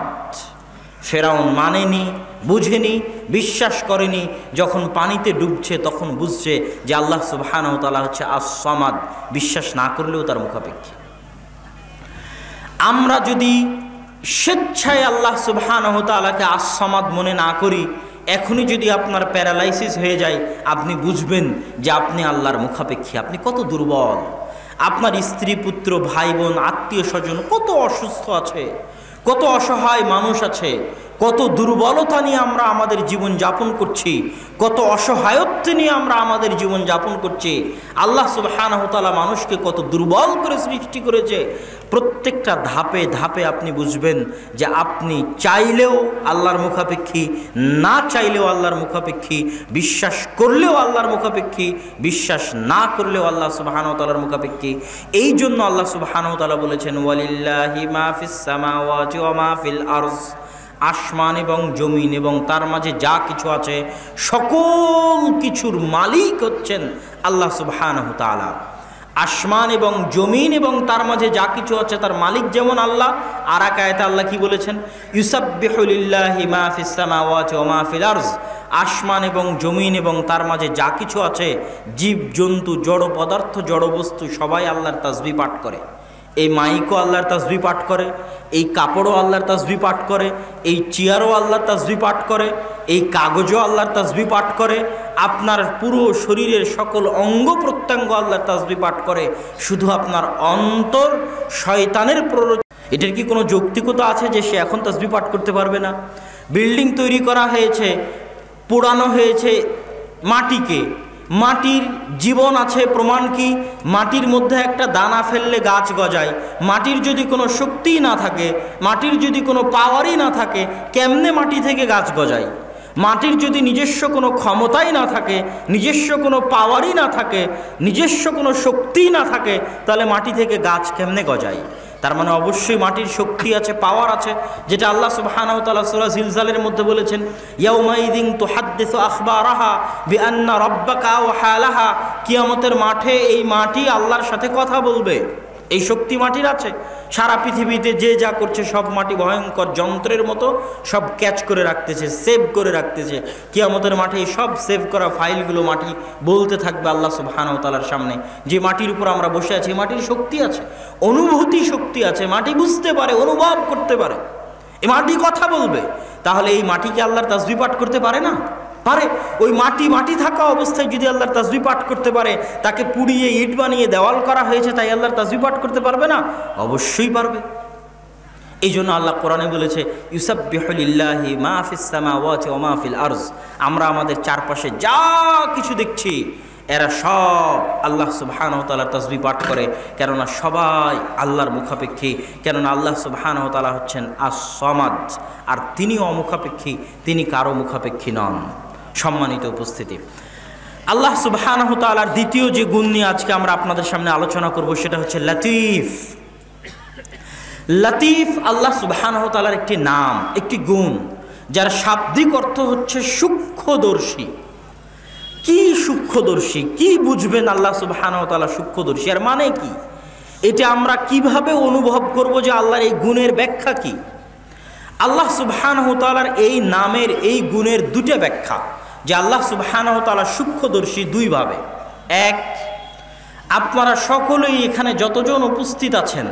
ফেরাউন মানেনি, বুঝেনি, বিশ্বাস করেনি। যখন পানিতে ডুবছে তখন বুঝছে যে আল্লাহ সুবহানাহু ওয়া তাআলা হচ্ছে আস-সামাদ, বিশ্বাস না করলেও তার মুখাপেক্ষী। আমরা যদি স্বেচ্ছায় আল্লাহ সুবহানাহু ওয়া তাআলাকে আস-সামাদ মনে না করি, এখনই যদি আপনার প্যারালাইসিস হয়ে যায়, আপনি বুঝবেন যে আপনি আল্লাহর মুখাপেক্ষী, আপনি কত দুর্বল। আপনার স্ত্রী, পুত্র, ভাই বোন, আত্মীয় স্বজন কত অসুস্থ আছে, কত অসহায় মানুষ আছে, কত দুর্বলতা নিয়ে আমরা আমাদের জীবন যাপন করছি, কত অসহায়ত্ব নিয়ে আমরা আমাদের জীবন যাপন করছি। আল্লাহ সুবহানাহু ওয়া তাআলা মানুষকে কত দুর্বল করে সৃষ্টি করেছে। প্রত্যেকটা ধাপে ধাপে আপনি বুঝবেন যে আপনি চাইলেও আল্লাহর মুখাপেক্ষী, না চাইলেও আল্লাহর মুখাপেক্ষী, বিশ্বাস করলেও আল্লাহর মুখাপেক্ষী, বিশ্বাস না করলেও আল্লাহ সুবহানাহু ওয়া তাআলার মুখাপেক্ষী। এই জন্য আল্লাহ সুবহানাহু ওয়া তাআলা বলেছেন ওয়ালিল্লাহি মা ফিস সামাওয়াতি ওয়া মা ফিল আরজ, আসমান এবং জমিন এবং তার মাঝে যা কিছু আছে সকল কিছুর মালিক হচ্ছেন আল্লাহ সুবহানাহু ওয়া তাআলা। আসমান এবং জমিন এবং তার মাঝে যা কিছু আছে তার মালিক যেমন আল্লাহ, আর এক আয়াতে আল্লাহ কি বলেছেন? ইউসাব্বিহু লিল্লাহি মা ফিস সামাওয়াতি ওয়া মা ফিল আরজ, আসমান এবং জমিন এবং তার মাঝে যা কিছু আছে, জীব জন্তু, জড় পদার্থ, জড় বস্তু, সবাই আল্লাহর তাসবিহ পাঠ করে। এই মাইকও আল্লাহর তাসবিহ পাঠ করে, এই কাপড়ও আল্লাহর তাসবিহ পাঠ করে, এই চেয়ারও আল্লাহর তাসবিহ পাঠ করে, এই কাগজও আল্লাহর তাসবিহ পাঠ করে, আপনার পুরো শরীরের সকল অঙ্গ প্রত্যঙ্গ আল্লাহর তাসবিহ পাঠ করে। শুধু আপনার অন্তর শয়তানের প্ররোচনা। এটার কি কোনো যৌক্তিকতা আছে যে সে এখন তাসবিহ পাঠ করতে পারবে না? বিল্ডিং তৈরি করা হয়েছে, পোড়ানো হয়েছে মাটিকে, মাটির জীবন আছে, প্রমাণ কি? মাটির মধ্যে একটা দানা ফেললে গাছ গজায়। মাটির যদি কোনো শক্তি না থাকে, মাটির যদি কোনো পাওয়ারই না থাকে, কেমনে মাটি থেকে গাছ গজায়? মাটির যদি নিজস্ব কোনো ক্ষমতাই না থাকে, নিজস্ব কোনো পাওয়ারই না থাকে, নিজস্ব কোনো শক্তিই না থাকে, তাহলে মাটি থেকে গাছ কেমনে গজায়? তার মানে অবশ্যই মাটির শক্তি আছে, পাওয়ার আছে, যেটা আল্লাহ সুবহানাহু ওয়া তাআলা সূরা জিলজালের মধ্যে বলেছেন, ইয়াউমাইযিন তুহাদ্দিসু আখবারাহা বিআন্না রাব্বাকা ওয়াহালাহা। কিয়ামতের মাঠে এই মাটি আল্লাহর সাথে কথা বলবে। এই শক্তি মাটির আছে। সারা পৃথিবীতে যে যা করছে সব মাটি ভয়ঙ্কর যন্ত্রের মতো সব ক্যাচ করে রাখতেছে, সেভ করে রাখতেছে। কিয়ামতের মাঠে এই সব সেভ করা ফাইলগুলো মাটি বলতে থাকবে আল্লাহ সুবহানাহু ওয়া তাআলার সামনে, যে মাটির উপর আমরা বসে আছি, মাটির শক্তি আছে, অনুভূতি শক্তি আছে, মাটি বুঝতে পারে, অনুভব করতে পারে, এই মাটি কথা বলবে। তাহলে এই মাটিকে আল্লাহর তাসবিহ পাঠ করতে পারে না? পারে। ওই মাটি থাকা অবস্থায় যদি আল্লাহর তাসবিহ পাঠ করতে পারে, তাকে পুড়িয়ে ইট বানিয়ে দেওয়াল করা হয়েছে তাই আল্লাহর তাসবিহ পাঠ করতে পারবে না? অবশ্যই পারবে। এই জন্য আল্লাহ কোরআনে বলেছে, ইউসাব্বিহু লিল্লাহি মা ফিস সামাওয়াতি ওয়া মা ফিল আরজ। আমরা আমাদের চারপাশে যা কিছু দেখছি এরা সব আল্লাহ সুবহানাহু ওয়া তাআলার তাসবিহ পাঠ করে, কেননা সবাই আল্লাহর মুখাপেক্ষী। কেননা আল্লাহ সুবহানাহু ওয়া তাআলা হচ্ছেন আস-সামাদ, আর তিনি অমুখাপেক্ষী, তিনি কারো মুখাপেক্ষী নন। সম্মানিত উপস্থিতি, আল্লাহ সুবহানাহু ওয়া তাআলার দ্বিতীয় যে গুণ নিয়ে আজকে আমরা আপনাদের সামনে আলোচনা করব সেটা হচ্ছে লতিফ। লতিফ আল্লাহ সুবহানাহু ওয়া তাআলার একটি নাম, একটি গুণ, যার শাব্দিক অর্থ হচ্ছে সূক্ষ্মদর্শী। কি সূক্ষ্মদর্শী? কি বুঝবেন আল্লাহ সুবহানাহু ওয়া তাআলা সূক্ষ্মদর্শী? আর মানে কি? এটা আমরা কিভাবে অনুভব করব যে আল্লাহর এই গুণের ব্যাখ্যা কি? আল্লাহ সুবহানাহু ওয়া তাআলার এই নামের, এই গুণের দুটো ব্যাখ্যা, যে আল্লাহ সুবহানাহু ওয়া তাআলা সূক্ষ্মদর্শী দুইভাবে। এক, আপনারা সকলেই এখানে যতজন উপস্থিত আছেন,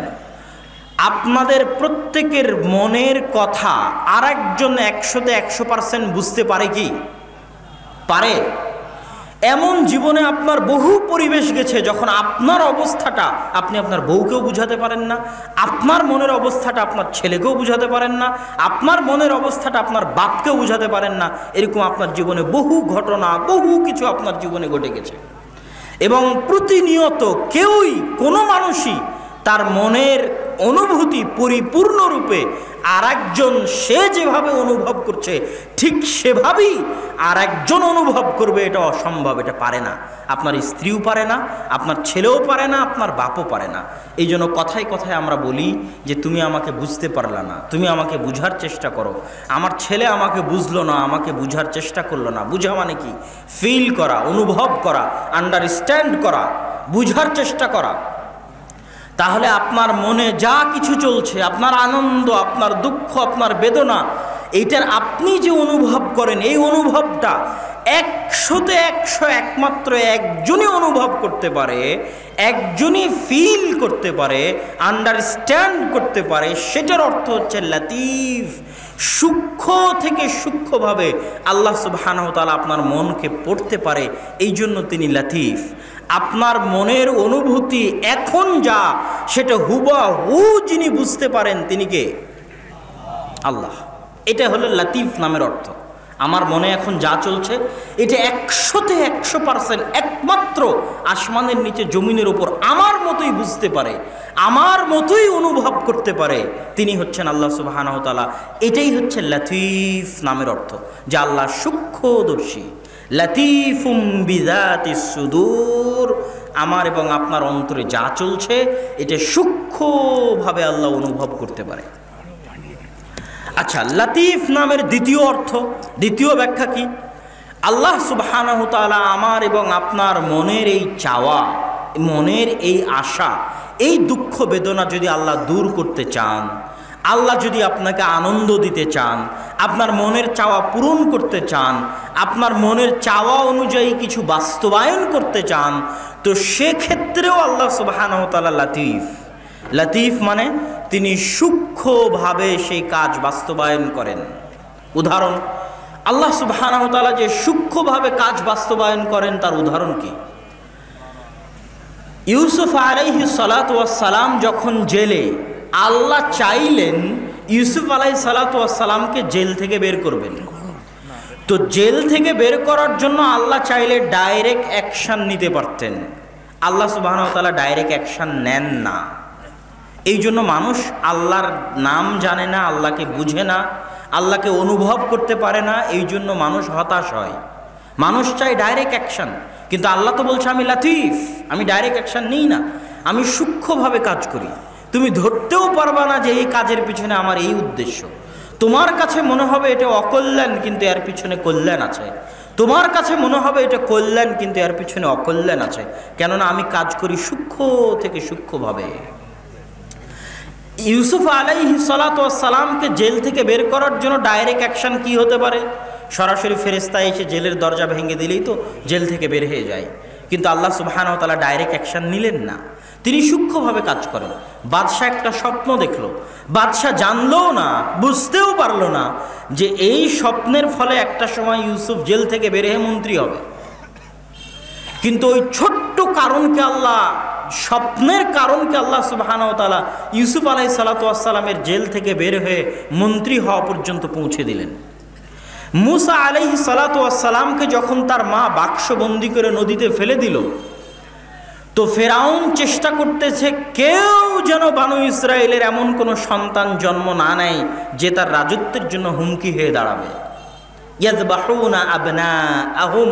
আপনাদের প্রত্যেকের মনের কথা আর একজন 100-তে 100% বুঝতে পারে কি? পারে। এমন জীবনে আপনার বহু পরিবেশ গেছে যখন আপনার অবস্থাটা আপনি আপনার বউকেও বুঝাতে পারেন না, আপনার মনের অবস্থাটা আপনার ছেলেকেও বুঝাতে পারেন না, আপনার মনের অবস্থাটা আপনার বাপকেও বুঝাতে পারেন না। এরকম আপনার জীবনে বহু ঘটনা, বহু কিছু আপনার জীবনে ঘটে গেছে। এবং প্রতিনিয়ত কেউই, কোনো মানুষই তার মনের অনুভূতি পরিপূর্ণরূপে আর একজন সে যেভাবে অনুভব করছে ঠিক সেভাবেই আর একজন অনুভব করবে, এটা অসম্ভব, এটা পারে না। আপনার স্ত্রীও পারে না, আপনার ছেলেও পারে না, আপনার বাপও পারে না। এই জন্য কথায় কথায় আমরা বলি যে তুমি আমাকে বুঝতে পারলা না, তুমি আমাকে বুঝার চেষ্টা করো। আমার ছেলে আমাকে বুঝলো না, আমাকে বুঝার চেষ্টা করলো না। বুঝা মানে কি? ফিল করা, অনুভব করা, আন্ডারস্ট্যান্ড করা, বুঝার চেষ্টা করা। তাহলে আপনার মনে যা কিছু চলছে, আপনার আনন্দ, আপনার দুঃখ, আপনার বেদনা, এইটার আপনি যে অনুভব করেন, এই অনুভবটা 100-তে 100 একমাত্র একজনই অনুভব করতে পারে, একজনই ফিল করতে পারে, আন্ডারস্ট্যান্ড করতে পারে। সেটার অর্থ হচ্ছে লতিফ। সূক্ষ্ম থেকে সূক্ষ্মভাবে আল্লাহ সুবহানাহু ওয়া তাআলা আপনার মনকে পড়তে পারে, এই জন্য তিনি লতিফ। আপনার মনের অনুভূতি এখন যা, সেটা হুবহু যিনি বুঝতে পারেন তিনি কে? আল্লাহ। এটা হলো লতিফ নামের অর্থ। আমার মনে এখন যা চলছে এটা 100-তে 100% একমাত্র আসমানের নিচে জমিনের উপর আমার মতোই বুঝতে পারে, আমার মতোই অনুভব করতে পারে, তিনি হচ্ছেন আল্লাহ সুবহানাহু ওয়া তাআলা। এটাই হচ্ছে লতিফ নামের অর্থ, যে আল্লাহ সূক্ষ্মদর্শী। লতিফুম বিযাতিস সুদূর, আমার এবং আপনার অন্তরে যা চলছে এটা সূক্ষ্মভাবে আল্লাহ অনুভব করতে পারে। আচ্ছা, লতিফ নামের দ্বিতীয় অর্থ, দ্বিতীয় ব্যাখ্যা কি? আল্লাহ সুবহানাহু ওয়া তাআলা আমার এবং আপনার মনের এই চাওয়া, মনের এই আশা, এই দুঃখ বেদনা যদি আল্লাহ দূর করতে চান, আল্লাহ যদি আপনাকে আনন্দ দিতে চান, আপনার মনের চাওয়া পূরণ করতে চান, আপনার মনের চাওয়া অনুযায়ী কিছু বাস্তবায়ন করতে চান, তো সেক্ষেত্রেও আল্লাহ সুবহানাহু ওয়া তাআলা লতিফ। লতিফ মানে তিনি সূক্ষ্মভাবে সেই কাজ বাস্তবায়ন করেন। উদাহরণ, আল্লাহ সুবহানাহু ওয়া তাআলা যে সূক্ষ্মভাবে কাজ বাস্তবায়ন করেন তার উদাহরণ কি? ইউসুফ আলাইহিস সালাতু ওয়াস সালাম যখন জেলে, আল্লাহ চাইলেন ইউসুফ আলাইহিস সালাতু ওয়াস সালামকে জেল থেকে বের করবেন, তো জেল থেকে বের করার জন্য আল্লাহ চাইলে ডাইরেক্ট অ্যাকশান নিতে পারতেন, আল্লাহ সুবহানাহু ওয়া তাআলা ডাইরেক্ট অ্যাকশান নেন না। এই জন্য মানুষ আল্লাহর নাম জানে না, আল্লাহকে বুঝে না, আল্লাহকে অনুভব করতে পারে না, এই জন্য মানুষ হতাশ হয়। মানুষ চায় ডাইরেক্ট অ্যাকশান, কিন্তু আল্লাহ তো বলছে আমি লাতিফ, আমি ডাইরেক্ট অ্যাকশান নিই না, আমি সূক্ষ্মভাবে কাজ করি। তুমি ধরতেও পারবা না যে এই কাজের পিছনে আমার এই উদ্দেশ্য। তোমার কাছে মনে হবে এটা অকল্যাণ, কিন্তু এর পিছনে কল্যাণ আছে। তোমার কাছে মনে হবে এটা কল্যাণ, কিন্তু এর পিছনে অকল্যাণ আছে, কেননা আমি কাজ করি সূক্ষ্ম থেকে সূক্ষ্মভাবে। ইউসুফ আলাইহিস সালাতু ওয়াস সালামকে জেল থেকে বের করার জন্য ডাইরেক্ট অ্যাকশান কি হতে পারে? সরাসরি ফেরেশতা এসে জেলের দরজা ভেঙে দিলেই তো জেল থেকে বের হয়ে যায়। কিন্তু আল্লাহ সুবহানাহু ওয়া তাআলা ডাইরেক্ট অ্যাকশান নিলেন না, তিনি সূক্ষ্মভাবে কাজ করেন। বাদশাহ একটা স্বপ্ন দেখলো, বাদশাহ জানলেও না, বুঝতেও পারলো না যে এই স্বপ্নের ফলে একটা সময় ইউসুফ জেল থেকে বের হয়ে মন্ত্রী হবে। কিন্তু ওই ছোট্ট কারণকে আল্লাহ, স্বপ্নের কারণকে আল্লাহ সুবহানাহু ওয়া তাআলা ইউসুফ আলাইহিস সালাতু ওয়াস সালামের জেল থেকে বের হয়ে মন্ত্রী হওয়া পর্যন্ত পৌঁছে দিলেন। মুসা আলাইহিস সালাতু ওয়াস সালামকে যখন তার মা বাক্সবন্দি করে নদীতে ফেলে দিল, তো ফেরাউন চেষ্টা করতেছে কেউ যেন বানু ইসরায়েলের এমন কোনো সন্তান জন্ম না নেয় যে তার রাজত্বের জন্য হুমকি হয়ে দাঁড়াবে। ইয়াযবাহুনা আবনাআহুম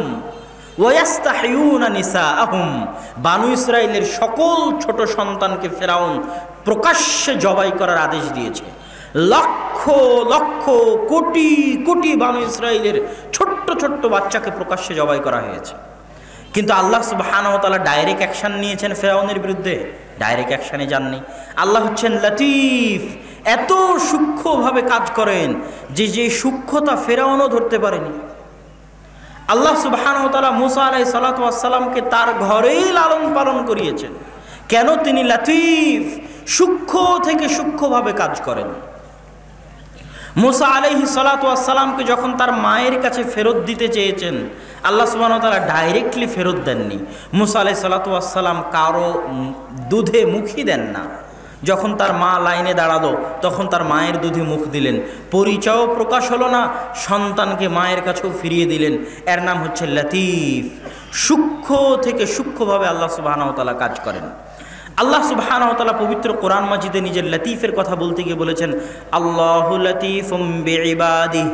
ওয়া ইস্তাহয়ুনা নিসাআহুম, বানু ইসরায়েলের সকল ছোট সন্তানকে ফেরাউন প্রকাশ্যে জবাই করার আদেশ দিয়েছে। লক্ষ লক্ষ কোটি কোটি বানু ইসরায়েলের ছোট্ট ছোট্ট বাচ্চাকে প্রকাশ্যে জবাই করা হয়েছে। কিন্তু আল্লাহ সুবহানাহু ওয়া তাআলা ডাইরেক্ট অ্যাকশান নিয়েছেন ফেরাউনের বিরুদ্ধে? ডাইরেক্ট অ্যাকশানে যাননি। আল্লাহ হচ্ছেন লাতিফ, এত সূক্ষ্মভাবে কাজ করেন যে যে সূক্ষ্মতা ফেরাউনও ধরতে পারেনি। আল্লাহ সুবহানাহু ওয়া তাআলা মুসা আলাইহিস সালাতু ওয়াস সালামকে তার ঘরেই লালন পালন করিয়েছেন। কেন? তিনি লাতিফ, সূক্ষ্ম থেকে সূক্ষ্মভাবে কাজ করেন। মুসা আলাইহিস সালাতু ওয়াস সালামকে যখন তার মায়ের কাছে ফেরত দিতে চেয়েছেন, আল্লাহ সুবহানাহু ওয়া তাআলা ডাইরেক্টলি ফেরত দেননি। মুসা আলাইহিস সালাতু ওয়াস সালাম কারো দুধে মুখই দেন না। যখন তার মা লাইনে দাঁড়ালো তখন তার মায়ের দুধে মুখ দিলেন, পরিচয়ও প্রকাশ হলো না, সন্তানকে মায়ের কাছেও ফিরিয়ে দিলেন। এর নাম হচ্ছে লাতিফ। সূক্ষ্ম থেকে সূক্ষ্মভাবে আল্লাহ সুবহানাহু ওয়া তাআলা কাজ করেন। আল্লাহ সুবহানাহু ওয়া তাআলা পবিত্র কোরআন মাজিদে নিজের লতিফের কথা বলতে গিয়ে বলেছেন, আল্লাহু লতিফুম বিইবাদিহি,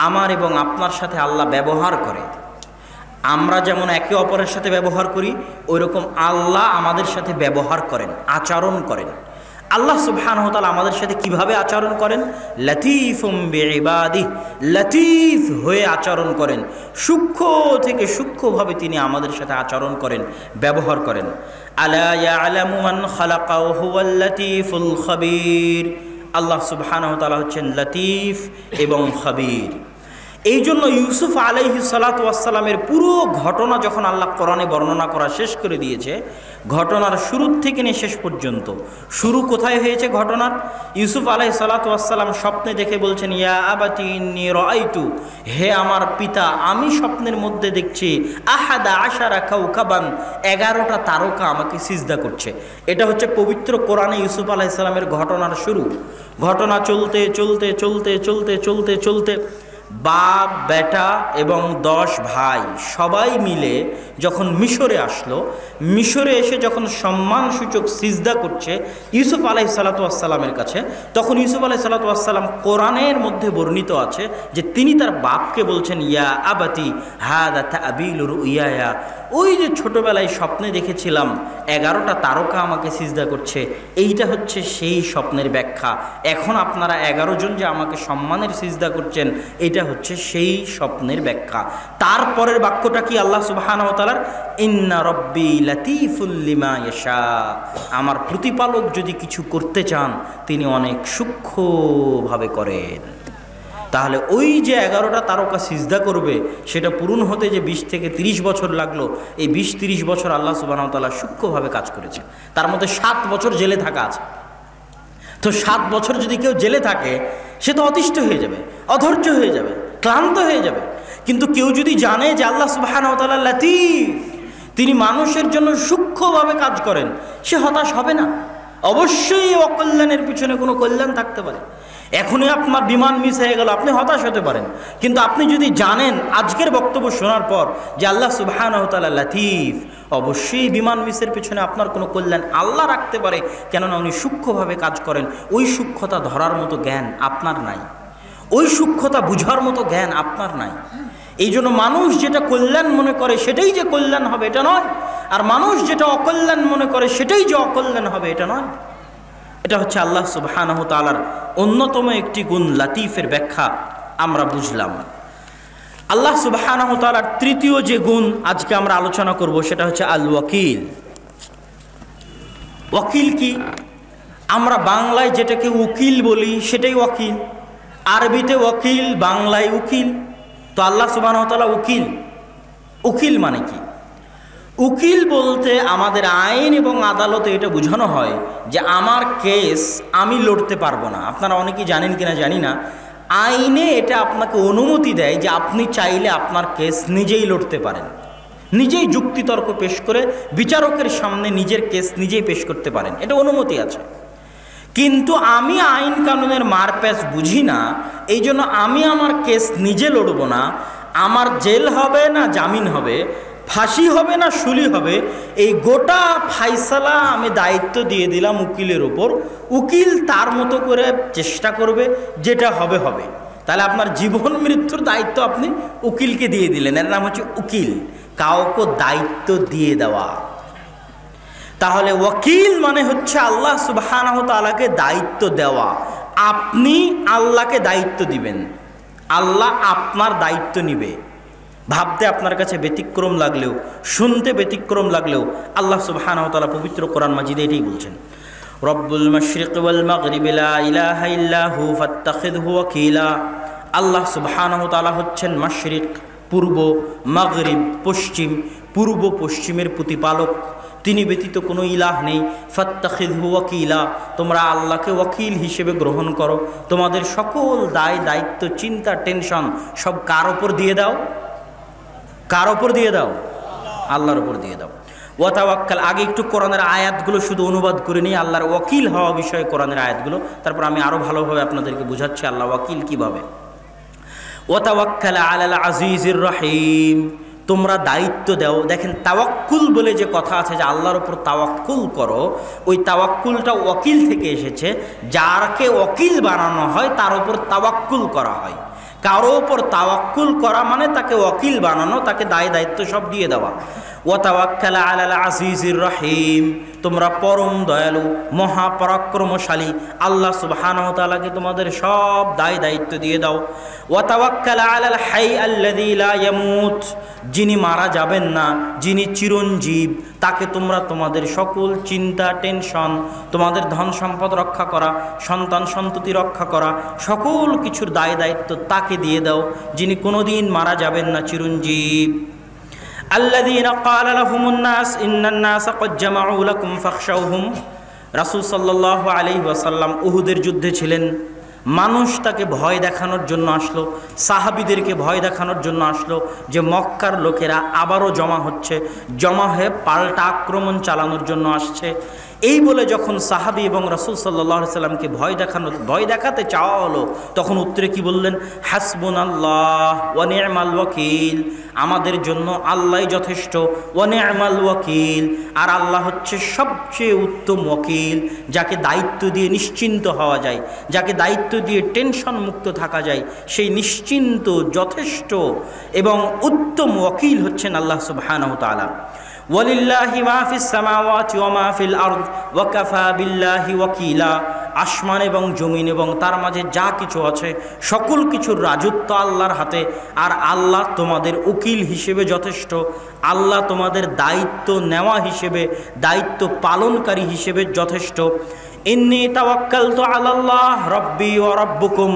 আমার এবং আপনার সাথে আল্লাহ ব্যবহার করে। আমরা যেমন একে অপরের সাথে ব্যবহার করি, ওইরকম আল্লাহ আমাদের সাথে ব্যবহার করেন, আচরণ করেন। আল্লাহ সুবহানাহু ওয়া তাআলা আমাদের সাথে কিভাবে আচরণ করেন? লতিফুম বিইবাদিহি, লতিফ হয়ে আচরণ করেন। সূক্ষ্ম থেকে সূক্ষ্মভাবে তিনি আমাদের সাথে আচরণ করেন, ব্যবহার করেন। আলা ইয়ালামু মান খালাকা ওয়া হুয়াল লতিফুল খবীর। আল্লাহ সুবহানাহু ওয়া তাআলা হচ্ছেন লতিফ এবং খবীর। এই জন্য ইউসুফ আলাইহিস সালাতু ওয়াস সালামের পুরো ঘটনা যখন আল্লাহ কোরআনে বর্ণনা করা শেষ করে দিয়েছে, ঘটনার শুরু থেকে নিয়ে শেষ পর্যন্ত, শুরু কোথায় হয়েছে ঘটনার? ইউসুফ আলাইহিস সালাতু ওয়াস সালাম স্বপ্নে দেখে বলছেন, ইয়া আবাতি ইন্নী রাআইতু, হে আমার পিতা, আমি স্বপ্নের মধ্যে দেখছি আহাদা আশারা কাওকাবান, 11টা তারকা আমাকে সিজদা করছে। এটা হচ্ছে পবিত্র কোরআনে ইউসুফ আলাইহিস সালামের ঘটনার শুরু। ঘটনা চলতে চলতে চলতে চলতে চলতে চলতে বাপ, বেটা এবং 10 ভাই সবাই মিলে যখন মিশরে আসলো, মিশরে এসে যখন সম্মানসূচক সিজদা করছে ইউসুফ আলাইহিস সালাতু ওয়াস সালামের কাছে, তখন ইউসুফ আলাইহিস সালাতু ওয়াস সালাম, কোরআনের মধ্যে বর্ণিত আছে যে তিনি তার বাপকে বলছেন, ইয়া আবাতি হাযা তা'বীলু রুইয়ায়া, ওই যে ছোটবেলায় স্বপ্নে দেখেছিলাম 11টা তারকা আমাকে সিজদা করছে, এইটা হচ্ছে সেই স্বপ্নের ব্যাখ্যা। এখন আপনারা 11 জন যে আমাকে সম্মানের সিজদা করছেন, এটা হচ্ছে সেই স্বপ্নের ব্যাখ্যা। তারপরের বাক্যটা কি আল্লাহ সুবহানাহু ওয়া তাআলার? ইন্না রব্বি লাতীফুল লিমা ইয়াশা, আমার প্রতিপালক যদি কিছু করতে চান তিনি অনেক সূক্ষ্মভাবে করেন। তাহলে ওই যে 11টা তারকা সিজদা করবে, সেটা পূরণ হতে যে 20 থেকে 30 বছর লাগলো, এই 20-30 বছর আল্লাহ সুবহানাহু ওয়া তাআলা সূক্ষ্মভাবে কাজ করেছে। তার মধ্যে 7 বছর জেলে থাকা আছে। তো 7 বছর যদি কেউ জেলে থাকে, সে তো অতিষ্ঠ হয়ে যাবে, অধৈর্য হয়ে যাবে, ক্লান্ত হয়ে যাবে। কিন্তু কেউ যদি জানে যে আল্লাহ সুবহানাহু ওয়া তাআলা লতিফ, তিনি মানুষের জন্য সূক্ষ্মভাবে কাজ করেন, সে হতাশ হবে না, অবশ্যই অকল্যাণের পিছনে কোনো কল্যাণ থাকতে পারে। এখনই আপনার বিমান মিস হয়ে গেল, আপনি হতাশ হতে পারেন, কিন্তু আপনি যদি জানেন আজকের বক্তব্য শোনার পর যে আল্লাহ সুবহানাহু ওয়া তাআলা লাতিফ, অবশ্যই বিমান মিসের পিছনে আপনার কোনো কল্যাণ আল্লাহ রাখতে পারে, কেননা উনি সূক্ষ্মভাবে কাজ করেন। ওই সূক্ষ্মতা ধরার মতো জ্ঞান আপনার নাই, ওই সূক্ষ্মতা বুঝার মতো জ্ঞান আপনার নাই। এই জন্য মানুষ যেটা কল্যাণ মনে করে সেটাই যে কল্যাণ হবে এটা নয়, আর মানুষ যেটা অকল্যাণ মনে করে সেটাই যে অকল্যাণ হবে এটা নয়। এটা হচ্ছে আল্লাহ সুবহানাহু ওয়া তাআলার অন্যতম একটি গুণ, লাতিফের ব্যাখ্যা আমরা বুঝলাম। আল্লাহ সুবহানাহু ওয়া তাআলার তৃতীয় যে গুণ আজকে আমরা আলোচনা করব সেটা হচ্ছে আল ওয়াকিল। ওয়াকিল কি? আমরা বাংলায় যেটাকে উকিল বলি সেটাই ওয়াকিল, আরবিতে ওয়াকিল, বাংলায় উকিল। তো আল্লাহ সুবহানাহু ওয়া তাআলা উকিল। উকিল মানে কি? উকিল বলতে আমাদের আইন এবং আদালতে এটা বোঝানো হয় যে আমার কেস আমি লড়তে পারবো না। আপনারা অনেকেই জানেন কিনা জানি না, আইনে এটা আপনাকে অনুমতি দেয় যে আপনি চাইলে আপনার কেস নিজেই লড়তে পারেন, নিজেই যুক্তিতর্ক পেশ করে বিচারকের সামনে নিজের কেস নিজেই পেশ করতে পারেন, এটা অনুমতি আছে। কিন্তু আমি আইন কানুনের মারপ্যাচ বুঝি না, এই জন্য আমি আমার কেস নিজে লড়ব না। আমার জেল হবে না জামিন হবে, ফাঁসি হবে না শুলি হবে, এই গোটা ফাইসালা আমি দায়িত্ব দিয়ে দিলাম উকিলের ওপর। উকিল তার মতো করে চেষ্টা করবে, যেটা হবে হবে। তাহলে আপনার জীবন মৃত্যুর দায়িত্ব আপনি উকিলকে দিয়ে দিলেন, এর নাম হচ্ছে উকিল, কাউকে দায়িত্ব দিয়ে দেওয়া। তাহলে ওয়াকিল মানে হচ্ছে আল্লাহ সুবহানাহু ওয়া তাআলাকে দায়িত্ব দেওয়া। আপনি আল্লাহকে দায়িত্ব দিবেন, আল্লাহ আপনার দায়িত্ব নিবে। ভাবতে আপনার কাছে ব্যতিক্রম লাগলেও, শুনতে ব্যতিক্রম লাগলেও, আল্লাহ সুবহানাহু ওয়া তাআলা পবিত্র কোরআন মাজিদে এটাই বলছেন, রব্বুল মাশরিক ওয়াল মাগরিবি লা ইলাহা ইল্লা হু ফাত্তাখিযহু ওয়াকিলা। আল্লাহ সুবহানাহু ওয়া তাআলা হচ্ছেন মাশরিক পূর্ব, মাগরিব পশ্চিম, পূর্ব পশ্চিমের প্রতিপালক, তিনি ব্যতীত কোনো ইলাহ নেই। ফাত্তাখিযহু ওয়াকিলা, তোমরা আল্লাহকে ওয়াকিল হিসেবে গ্রহণ করো। তোমাদের সকল দায় দায়িত্ব, চিন্তা, টেনশন সব কার ওপর দিয়ে দাও? কার ওপর দিয়ে দাও? আল্লাহর ওপর দিয়ে দাও। ওয়া তাওয়াক্কাল, আগে একটু কোরআনের আয়াতগুলো শুধু অনুবাদ করে নিই, আল্লাহর ওয়াকিল হওয়া বিষয়ে কোরআনের আয়াতগুলো, তারপর আমি আরও ভালোভাবে আপনাদেরকে বুঝাচ্ছি আল্লাহ ওয়াকিল কীভাবে। ওয়া তাওয়াক্কাল আলাল আজিজির রহিম, তোমরা দায়িত্ব দাও। দেখেন, তাওয়াক্কুল বলে যে কথা আছে যে আল্লাহর ওপর তাওয়াক্কুল করো, ওই তাওয়াক্কুলটা ওয়াকিল থেকে এসেছে। যারকে ওয়াকিল বানানো হয় তার ওপর তাওয়াক্কুল করা হয়। কারো ওপর তাওয়াক্কুল করা মানে তাকে ওয়াকিল বানানো, তাকে দায় দায়িত্ব সব দিয়ে দেওয়া। ওয়া তাওয়াক্কাল আলাল আজিজির রহিম, তোমরা পরম দয়ালু মহাপরাক্রমশালী আল্লাহ সুবহানাহু ওয়া তাআলাকে তোমাদের সব দায় দায়িত্ব দিয়ে দাও। ওয়া তাওয়াক্কাল আলাল হাই আল্লাযী লা ইয়ামুত, যিনি মারা যাবেন না, যিনি চিরঞ্জীব, তাকে তোমরা তোমাদের সকল চিন্তা, টেনশন, তোমাদের ধন সম্পদ রক্ষা করা, সন্তান সন্ততি রক্ষা করা, সকল কিছুর দায় দায়িত্ব তাকে দিয়ে দাও, যিনি কোনোদিন মারা যাবেন না, চিরঞ্জীব। আল্লাযীনা ক্বালা লাহুমুন নাস ইন্নান নাসা ক্বাদ জামাউ লাকুম ফাখশাউহুম, রাসূল সাল্লাল্লাহু আলাইহি ওয়াসাল্লাম উহুদের যুদ্ধে ছিলেন। মানুষ তাকে ভয় দেখানোর জন্য আসলো, সাহাবীদেরকে ভয় দেখানোর জন্য আসলো যে মক্কার লোকেরা আবারও জমা হচ্ছে, জমা হয়ে পাল্টা আক্রমণ চালানোর জন্য আসছে। এই বলে যখন সাহাবী এবং রাসূল সাল্লাল্লাহু আলাইহি সাল্লামকে ভয় দেখাতে চাওয়া হলো, তখন উত্তরে কি বললেন? হাসবুনাল্লাহ ওয়া নি'মাল ওয়াকিল, আমাদের জন্য আল্লাহই যথেষ্ট, ওয়া নি'মাল ওয়াকিল, আর আল্লাহ হচ্ছে সবচেয়ে উত্তম ওয়াকিল, যাকে দায়িত্ব দিয়ে নিশ্চিন্ত হওয়া যায়, যাকে দায়িত্ব দিয়ে টেনশন মুক্ত থাকা যায়, সেই নিশ্চিন্ত, যথেষ্ট এবং উত্তম ওয়াকিল হচ্ছেন আল্লাহ সুবহানাহু ওয়া তাআলা। ওয়ালিল্লাহি মা ফিস সামাওয়াতি ওয়া মা ফিল আরদ ওয়া কাফা বিল্লাহি ওয়াকিলা, আসমান এবং জমিন এবং তার মাঝে যা কিছু আছে সকল কিছুর রাজত্ব আল্লাহর হাতে, আর আল্লাহ তোমাদের উকিল হিসেবে যথেষ্ট, আল্লাহ তোমাদের দায়িত্ব নেওয়া হিসেবে, দায়িত্ব পালনকারী হিসেবে যথেষ্ট। ইন্নী তাওয়াক্কালতু আলাল্লাহ রাব্বি ওয়া রাব্বুকুম,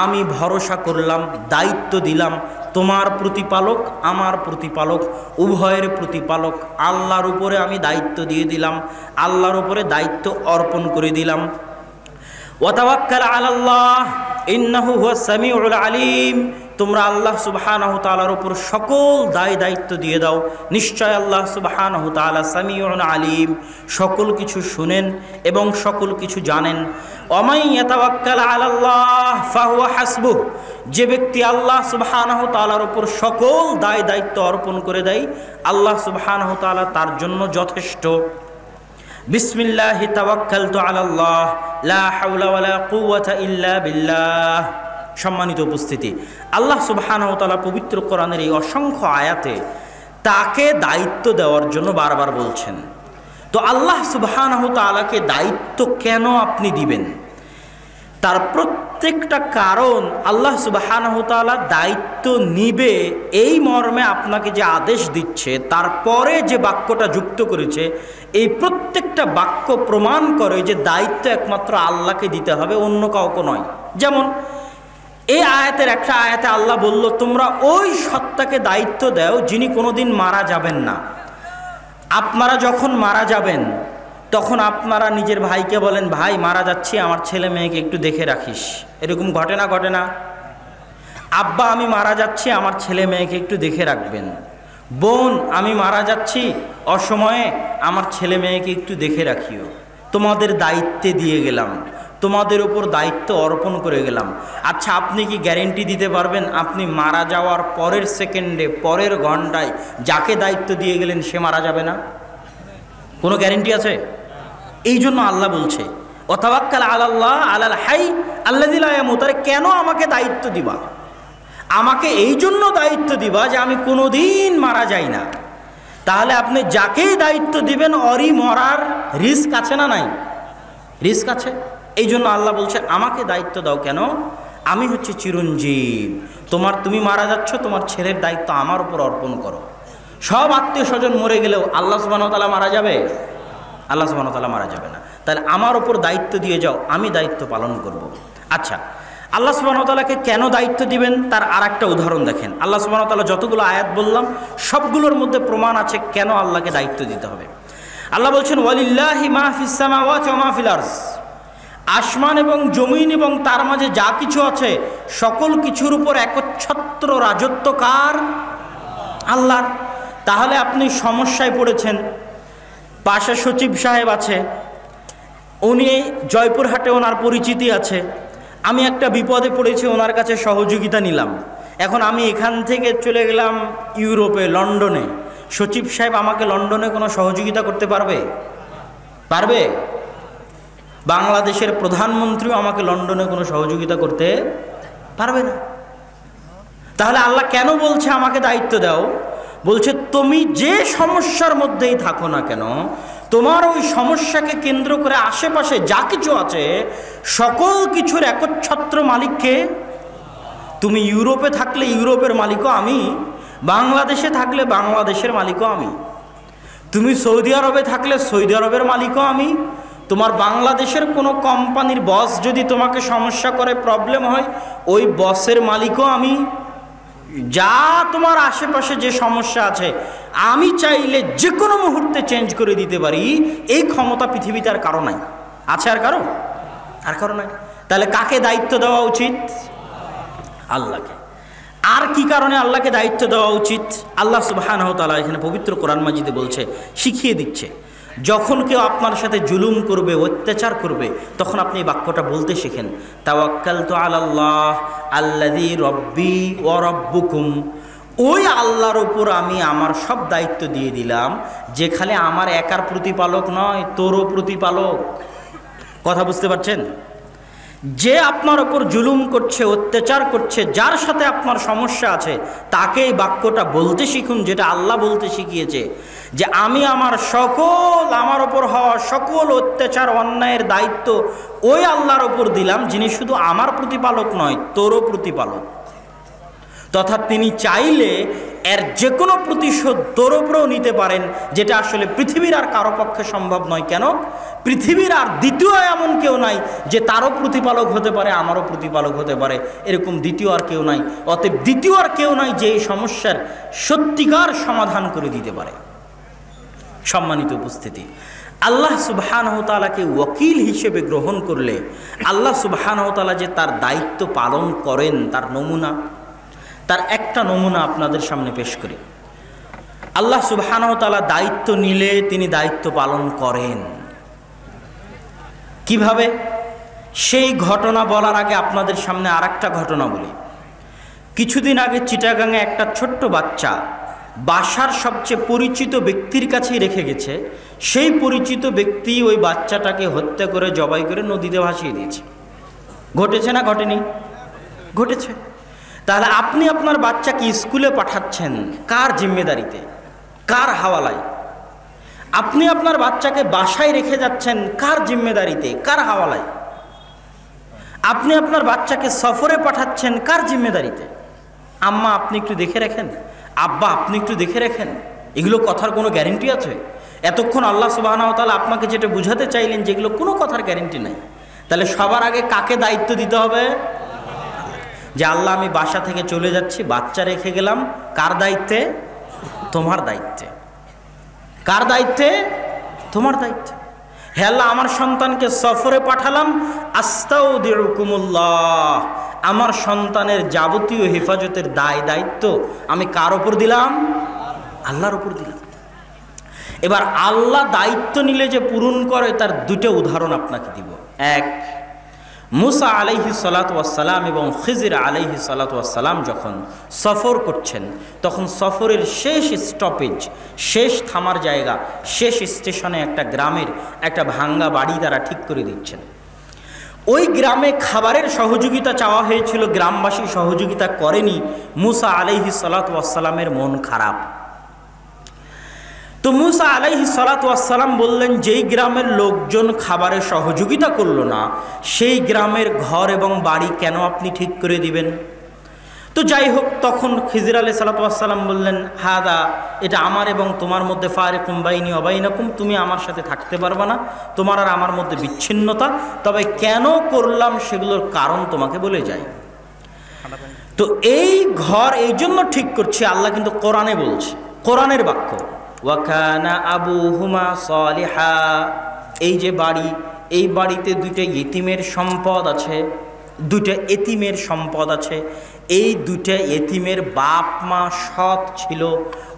আমি ভরসা করলাম, দায়িত্ব দিলাম তোমার প্রতিপালক, আমার প্রতিপালক, উভয়ের প্রতিপালক আল্লাহর উপরে আমি দায়িত্ব দিয়ে দিলাম, আল্লাহর উপরে দায়িত্ব অর্পণ করে দিলাম। ওয়া তাওয়াক্কাল আলাল্লাহ ইন্নাহু হুয়াস সামিউল আলিম, তোমরা আল্লাহ সুবহানাহু তাআলার উপর সকল দায় দায়িত্ব দিয়ে দাও, নিশ্চয় আল্লাহ সুবহানাহু তাআলা সামিউন আলিম, সকল কিছু শুনেন এবং সকল কিছু জানেন। ওয়ামান ইয়াতাওয়াক্কাল আলাল্লাহ ফাহুয়া হাসবুহ, যে ব্যক্তি আল্লাহ সুবহানাহু তাআলার উপর সকল দায় দায়িত্ব অর্পণ করে দেয়, আল্লাহ সুবহানাহু তাআলা তার জন্য যথেষ্ট। বিসমিল্লাহি তাওয়াক্কালতু আলাল্লাহ লা হাওলা ওয়ালা কুওয়াতা ইল্লা বিল্লাহ। সম্মানিত উপস্থিতি, আল্লাহ সুবহানাহু ওয়া তাআলা পবিত্র কোরআনের এই অসংখ্য আয়াতে তাকে দায়িত্ব দেওয়ার জন্য বারবার বলছেন। তো আল্লাহ সুবহানাহু ওয়া তাআলাকে দায়িত্ব কেন আপনি দিবেন, তার প্রত্যেকটা কারণ আল্লাহ সুবহানাহু ওয়া তাআলা দায়িত্ব নিবে এই মর্মে আপনাকে যে আদেশ দিচ্ছে, তারপরে যে বাক্যটা যুক্ত করেছে, এই প্রত্যেকটা বাক্য প্রমাণ করে যে দায়িত্ব একমাত্র আল্লাহকে দিতে হবে, অন্য কাউকে নয়। যেমন এই আয়াতের একটা আয়াতে আল্লাহ বলল, তোমরা ওই সত্তাকে দায়িত্ব দাও যিনি কোনোদিন মারা যাবেন না। আপনারা যখন মারা যাবেন তখন আপনারা নিজের ভাইকে বলেন, ভাই মারা যাচ্ছি, আমার ছেলে মেয়েকে একটু দেখে রাখিস। এরকম ঘটে না? আব্বা আমি মারা যাচ্ছি, আমার ছেলে মেয়েকে একটু দেখে রাখবেন। বোন আমি মারা যাচ্ছি, অসময়ে আমার ছেলে মেয়েকে একটু দেখে রাখিও। তোমাদের দায়িত্বে দিয়ে গেলাম, তোমাদের উপর দায়িত্ব অর্পণ করে গেলাম। আচ্ছা, আপনি কি গ্যারেন্টি দিতে পারবেন আপনি মারা যাওয়ার পরের সেকেন্ডে, পরের ঘন্টায় যাকে দায়িত্ব দিয়ে গেলেন সে মারা যাবে না? কোনো গ্যারেন্টি আছে? এই জন্য আল্লাহ বলছে ওয়াতাওয়াক্কাল আলাল্লাহ আলাল হাই আল্লাযী লা ইয়ামুত। কেন আমাকে দায়িত্ব দিবা? আমাকে এই জন্য দায়িত্ব দিবা যে আমি কোনোদিন মারা যাই না। তাহলে আপনি যাকেই দায়িত্ব দিবেন ওরই মরার রিস্ক আছে না নাই? রিস্ক আছে। এই জন্য আল্লাহ বলছে আমাকে দায়িত্ব দাও। কেন? আমি হচ্ছে চিরঞ্জীব। তুমি মারা যাচ্ছ, তোমার ছেলের দায়িত্ব আমার উপর অর্পণ করো। সব আত্মীয় স্বজন মরে গেলেও আল্লাহ সুবহানাহু ওয়া তাআলা মারা যাবে? আল্লাহ সুবহানাহু ওয়া তাআলা মারা যাবে না। তাহলে আমার উপর দায়িত্ব দিয়ে যাও, আমি দায়িত্ব পালন করব। আচ্ছা, আল্লাহ সুবহানাহু ওয়া তাআলাকে কেন দায়িত্ব দিবেন তার আরেকটা উদাহরণ দেখেন। আল্লাহ সুবহানাহু ওয়া তাআলা যতগুলো আয়াত বললাম সবগুলোর মধ্যে প্রমাণ আছে কেন আল্লাহকে দায়িত্ব দিতে হবে। আল্লাহ বলছেন ওয়ালিল্লাহি মা ফিস সামাওয়াতি ওয়া মা ফিল আরজ, আসমান এবং জমিন এবং তার মাঝে যা কিছু আছে সকল কিছুর উপর একচ্ছত্র রাজত্ব কার? আল্লাহর। তাহলে আপনি সমস্যায় পড়েছেন, পাশে সচিব সাহেব আছে, উনি জয়পুরহাটে ওনার পরিচিতি আছে, আমি একটা বিপদে পড়েছি, ওনার কাছে সহযোগিতা নিলাম। এখন আমি এখান থেকে চলে গেলাম ইউরোপে, লন্ডনে। সচিব সাহেব আমাকে লন্ডনে কোনো সহযোগিতা করতে পারবে? পারবে? বাংলাদেশের প্রধানমন্ত্রীও আমাকে লন্ডনে কোনো সহযোগিতা করতে পারবে না। তাহলে আল্লাহ কেন বলছে আমাকে দায়িত্ব দাও? বলছে তুমি যে সমস্যার মধ্যেই থাকো না কেন, তোমার ওই সমস্যাকে কেন্দ্র করে আশেপাশে যা কিছু আছে সকল কিছুর একচ্ছত্র মালিককে। তুমি ইউরোপে থাকলে ইউরোপের মালিকও আমি, বাংলাদেশে থাকলে বাংলাদেশের মালিকও আমি, তুমি সৌদি আরবে থাকলে সৌদি আরবের মালিকও আমি। তোমার বাংলাদেশের কোনো কোম্পানির বস যদি তোমাকে সমস্যা করে, প্রবলেম হয়, ওই বসের মালিকও আমি। যা তোমার আশেপাশে যে সমস্যা আছে আমি চাইলে যে কোনো মুহূর্তে চেঞ্জ করে দিতে পারি। এই ক্ষমতা পৃথিবীতে আর কারো নাই। আছে আর কারো? আর কারো নাই। তাহলে কাকে দায়িত্ব দেওয়া উচিত? আল্লাহকে। আর কি কারণে আল্লাহকে দায়িত্ব দেওয়া উচিত? আল্লাহ সুবহানাহু ওয়া তাআলা এখানে পবিত্র কোরআন মাজিদে বলছে, শিখিয়ে দিচ্ছে, যখন কেউ আপনার সাথে জুলুম করবে, অত্যাচার করবে, তখন আপনি এই বাক্যটা বলতে শেখেন, তাওয়াক্কালতু আলাল্লাহ আল্লাযী রব্বি ওয়া রব্বুকুম। ওই আল্লাহর উপর আমি আমার সব দায়িত্ব দিয়ে দিলাম, যেখানে আমার একার প্রতিপালক নয়, তোরও প্রতিপালক। কথা বুঝতে পারছেন? যে আপনার ওপর জুলুম করছে, অত্যাচার করছে, যার সাথে আপনার সমস্যা আছে, তাকে এই বাক্যটা বলতে শিখুন, যেটা আল্লাহ বলতে শিখিয়েছে, যে আমি আমার ওপর হওয়া সকল অত্যাচার অন্যায়ের দায়িত্ব ওই আল্লাহর ওপর দিলাম, যিনি শুধু আমার প্রতিপালক নয়, তোরও প্রতিপালক। তথা তিনি চাইলে এর যে কোনো প্রতিশোধ তোর উপরেও নিতে পারেন, যেটা আসলে পৃথিবীর আর কারো পক্ষে সম্ভব নয়। কেন? পৃথিবীর আর দ্বিতীয় এমন কেউ নাই যে তারও প্রতিপালক হতে পারে, আমারও প্রতিপালক হতে পারে, এরকম দ্বিতীয় আর কেউ নাই। অতএব দ্বিতীয় আর কেউ নাই যে এই সমস্যার সত্যিকার সমাধান করে দিতে পারে। সম্মানিত উপস্থিতি, আল্লাহ সুবহানাহু ওয়া তাআলাকে ওয়াকিল হিসেবে গ্রহণ করলে আল্লাহ সুবহানাহু ওয়া তাআলা যে তার দায়িত্ব পালন করেন তার নমুনা। তার একটা নমুনা আপনাদের সামনে পেশ করি। আল্লাহ সুবহানাহু ওয়া তাআলা দায়িত্ব নিলে তিনি দায়িত্ব পালন করেন। কিভাবে? সেই ঘটনা বলার আগে আপনাদের সামনে আরেকটা ঘটনা বলি। কিছুদিন আগে চিটাগাংয়ে একটা ছোট্ট বাচ্চা বাসার সবচেয়ে পরিচিত ব্যক্তির কাছেই রেখে গেছে। সেই পরিচিত ব্যক্তি ওই বাচ্চাটাকে হত্যা করে জবাই করে নদীতে ভাসিয়ে দিয়েছে। ঘটেছে না ঘটেনি? ঘটেছে। তাহলে আপনি আপনার বাচ্চাকে স্কুলে পাঠাচ্ছেন কার জিম্মেদারিতে, কার হাওয়ালায়? আপনি আপনার বাচ্চাকে বাসায় রেখে যাচ্ছেন কার জিম্মেদারিতে, কার হাওয়ালায়? আপনি আপনার বাচ্চাকে সফরে পাঠাচ্ছেন কার জিম্মেদারিতে? আম্মা আপনি একটু দেখে রাখেন, আব্বা আপনি একটু দেখে রাখেন। এগুলো কথার কোনো গ্যারেন্টি আছে? এতক্ষণ আল্লাহ সুবহানাহু ওয়া তাআলা আপনাকে যেটা বুঝাতে চাইলেন যেগুলো কোনো কথার গ্যারেন্টি নাই। তাহলে সবার আগে কাকে দায়িত্ব দিতে হবে? যে আল্লাহ আমি বাসা থেকে চলে যাচ্ছি, বাচ্চা রেখে গেলাম, কার দায়িত্বে? তোমার দায়িত্বে। কার দায়িত্বে? তোমার দায়িত্বে। হে আল্লাহ আমার সন্তানকে সফরে পাঠালাম, আস্তাউদিউকুমুল্লাহ, আমার সন্তানের যাবতীয় হেফাজতের দায়িত্ব আমি কার ওপর দিলাম? আল্লাহর ওপর দিলাম। এবার আল্লাহ দায়িত্ব নিলে যে পূরণ করে তার দুটো উদাহরণ আপনাকে দিব। এক, মুসা আলাইহিস সালাতু ওয়াস সালাম এবং খিজির আলাইহিস সালাতু ওয়াস সালাম যখন সফর করছেন তখন সফরের শেষ স্টপেজ, শেষ থামার জায়গা, শেষ স্টেশনে একটা গ্রামের একটা ভাঙ্গা বাড়ি তারা ঠিক করে দিচ্ছেন। ওই গ্রামে খাবারের সহযোগিতা চাওয়া হয়েছিল, গ্রামবাসী সহযোগিতা করেনি। মুসা আলাইহিস সালাতু ওয়াস সালামের মন খারাপ। তো মুসা আলাইহিস সালাতু ওয়াস সালাম বললেন, যেই গ্রামের লোকজন খাবারের সহযোগিতা করলো না সেই গ্রামের ঘর এবং বাড়ি কেন আপনি ঠিক করে দিবেন? তো যাই হোক, তখন খিজির আলাইহিস সালাতু ওয়াস সালাম বললেন, হাদা, এটা আমার এবং তোমার মধ্যে ফারিকুম বাইনি ওয়া বাইনাকুম, তুমি আমার সাথে থাকতে পারবে না, তোমার আর আমার মধ্যে বিচ্ছিন্নতা। তবে কেন করলাম সেগুলোর কারণ তোমাকে বলে যাই। তো এই ঘর এই জন্য ঠিক করছি, আল্লাহ কিন্তু কোরআনে বলছে, কোরআনের বাক্য, ওয়াকানা আবুহুমা সালিহা। এই যে বাড়ি, এই বাড়িতে দুইটা ইতিমের সম্পদ আছে, দুইটা এতিমের সম্পদ আছে। এই দুইটা এতিমের বাপ মা সৎ ছিল।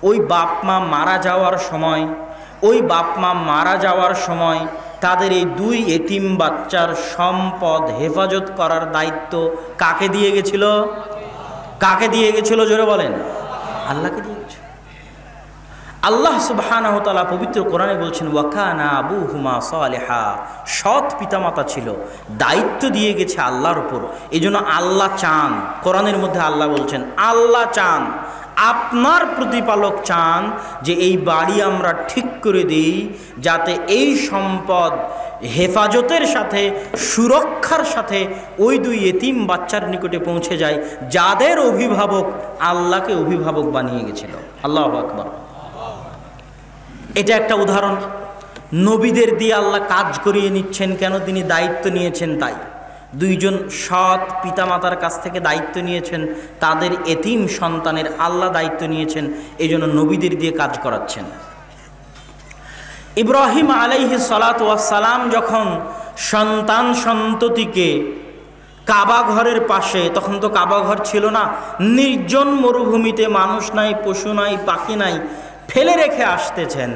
ওই বাপ মা মারা যাওয়ার সময় তাদের এই দুই এতিম বাচ্চার সম্পদ হেফাজত করার দায়িত্ব কাকে দিয়ে গেছিল? কাকে দিয়ে গেছিল জোরে বলেন? আল্লাহকে দিয়ে গেছিল। আল্লাহ সুবহানাহু ওয়া তাআলা পবিত্র কোরআনে বলছেন, ওয়াকানা আবুহুমা সালিহা, সৎ পিতামাতা ছিল, দায়িত্ব দিয়ে গেছে আল্লাহর উপর। এই জন্য আল্লাহ চান, কোরআনের মধ্যে আল্লাহ বলছেন, আল্লাহ চান, আপনার প্রতিপালক চান যে এই বাড়ি আমরা ঠিক করে দিই যাতে এই সম্পদ হেফাজতের সাথে, সুরক্ষার সাথে ওই দুই এতিম বাচ্চার নিকটে পৌঁছে যায় যাদের অভিভাবক আল্লাহকে অভিভাবক বানিয়ে গেছিল। আল্লাহু আকবার। এটা একটা উদাহরণ। নবীদের দিয়ে আল্লাহ কাজ করিয়ে নিচ্ছেন কেন? তিনি দায়িত্ব নিয়েছেন তাই। দুইজন সৎ পিতামাতার কাছ থেকে দায়িত্ব নিয়েছেন, তাদের এতিম সন্তানের আল্লাহ দায়িত্ব নিয়েছেন, এই জন্য নবীদের দিয়ে কাজ করাচ্ছেন। ইব্রাহিম আলাইহিস সালাতু ওয়াস সালাম যখন সন্তান সন্ততিকে কাবা ঘরের পাশে, তখন তো কাবা ঘর ছিল না, নির্জন মরুভূমিতে মানুষ নাই, পশু নাই, পাখি নাই, ফেলে রেখে আসতেছেন,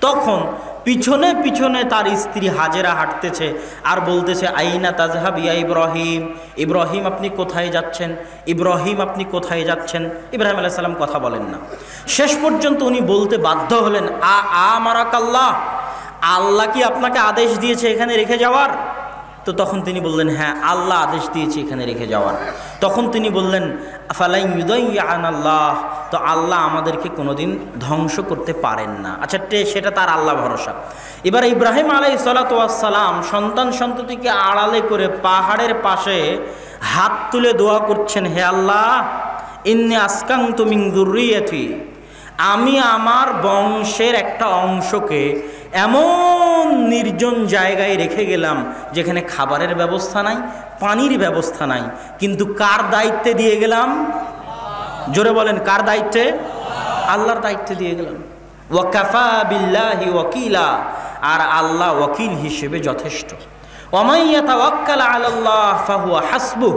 তখন পিছনে পিছনে তার স্ত্রী হাজেরা হাঁটতেছে আর বলতেছে, আইনা তাজহাব ইয়া ইব্রাহিম, ইব্রাহিম আপনি কোথায় যাচ্ছেন, ইব্রাহিম আপনি কোথায় যাচ্ছেন? ইব্রাহিম আলাইহিস সালাম কথা বলেন না। শেষ পর্যন্ত উনি বলতে বাধ্য হলেন, আমারাকাল্লাহ, আল্লাহ কি আপনাকে আদেশ দিয়েছে এখানে রেখে যাওয়ার? তো তখন তিনি বললেন, হ্যাঁ আল্লাহ আদেশ দিয়েছে এখানে রেখে যাওয়ার। তখন তিনি বললেন, ফালাই ইউদাইয়ানাল্লাহ, তো আল্লাহ আমাদেরকে কোনোদিন ধ্বংস করতে পারেন না। আচ্ছা, সেটা তার আল্লাহ ভরসা। এবার ইব্রাহিম আলাইহিস সালাতু ওয়াস সালাম সন্তান সন্ততিকে আড়ালে করে পাহাড়ের পাশে হাত তুলে দোয়া করছেন, হে আল্লাহ, ইন্নী আসকানতু মিন যুররিয়াতি, আমি আমার বংশের একটা অংশকে এমন নির্জন জায়গায় রেখে গেলাম যেখানে খাবারের ব্যবস্থা নাই, পানির ব্যবস্থা নাই, কিন্তু কার দায়িত্বে দিয়ে গেলাম? জোরে বলেন, কার দায়িত্বে? আল্লাহর দায়িত্বে দিয়ে গেলাম। ওয়াকাফা বিল্লাহি ওয়াকিলা, আর আল্লাহ ওয়াকিল হিসেবে যথেষ্ট। ওয়া মান ইয়াতাওয়াক্কাল আলাল্লাহ ফাহুয়া হাসবুহ,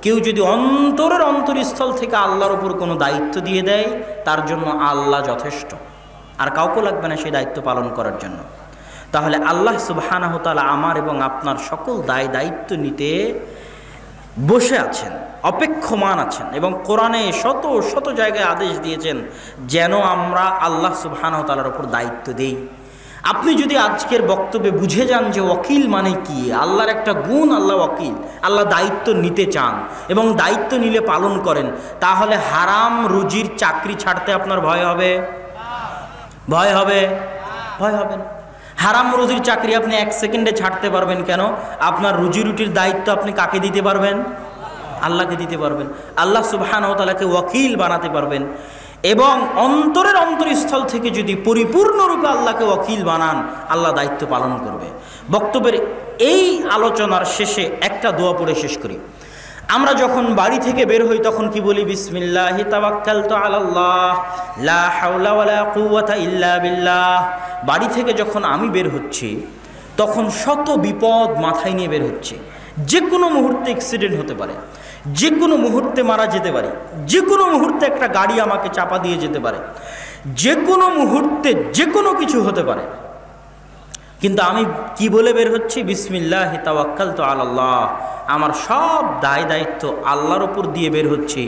কেউ যদি অন্তরের অন্তরস্থল থেকে আল্লাহর উপর কোনো দায়িত্ব দিয়ে দেয়, তার জন্য আল্লাহ যথেষ্ট, আর কাউকে লাগবে না সেই দায়িত্ব পালন করার জন্য। তাহলে আল্লাহ সুবহানাহু ওয়া তাআলা আমার এবং আপনার সকল দায়িত্ব নিতে বসে আছেন, অপেক্ষমান আছেন, এবং কোরআনে শত শত জায়গায় আদেশ দিয়েছেন যেন আমরা আল্লাহ সুবহানাহু ওয়া তাআলার উপর দায়িত্ব দেই। আপনি যদি আজকের বক্তব্যে বুঝে যান যে ওয়াকিল মানে কি, আল্লাহর একটা গুণ, আল্লাহ ওয়াকিল, আল্লাহ দায়িত্ব নিতে চান এবং দায়িত্ব নিলে পালন করেন, তাহলে হারাম রুজির চাকরি ছাড়তে আপনার ভয় হবে? ভয় হবে? ভয় হবে না। হারাম রুজির চাকরি আপনি 1 সেকেন্ডে ছাড়তে পারবেন কেন? আপনার রুজি রুটির দায়িত্ব আপনি কাকে দিতে পারবেন? আল্লাহকে দিতে পারবেন। আল্লাহ সুবহানাহু ওয়া তাআলাকে ওয়াকিল বানাতে পারবেন, এবং অন্তরের অন্তরস্থল থেকে যদি পরিপূর্ণরূপে আল্লাহকে ওয়াকিল বানান, আল্লাহ দায়িত্ব পালন করবে। বক্তব্যের এই আলোচনার শেষে একটা দোয়া পড়ে শেষ করি। আমরা যখন বাড়ি থেকে বের হই তখন কি বলি? বিসমিল্লাহি তাওয়াক্কালতু আলাল্লাহ লা হাওলা ওয়ালা কুওয়াতা ইল্লা বিল্লাহ। বাড়ি থেকে যখন আমি বের হচ্ছি তখন শত বিপদ মাথায় নিয়ে বের হচ্ছে। যে কোনো মুহূর্তে অ্যাক্সিডেন্ট হতে পারে, যে কোনো মুহূর্তে মারা যেতে পারে, যে কোনো মুহূর্তে একটা গাড়ি আমাকে চাপা দিয়ে যেতে পারে, যে কোনো মুহূর্তে যে কোনো কিছু হতে পারে। কিন্তু আমি কি বলে বের হচ্ছি? বিসমিল্লাহি তাওয়াক্কালতু আলাল্লাহ। আমার সব দায়িত্ব আল্লাহর উপর দিয়ে বের হচ্ছে।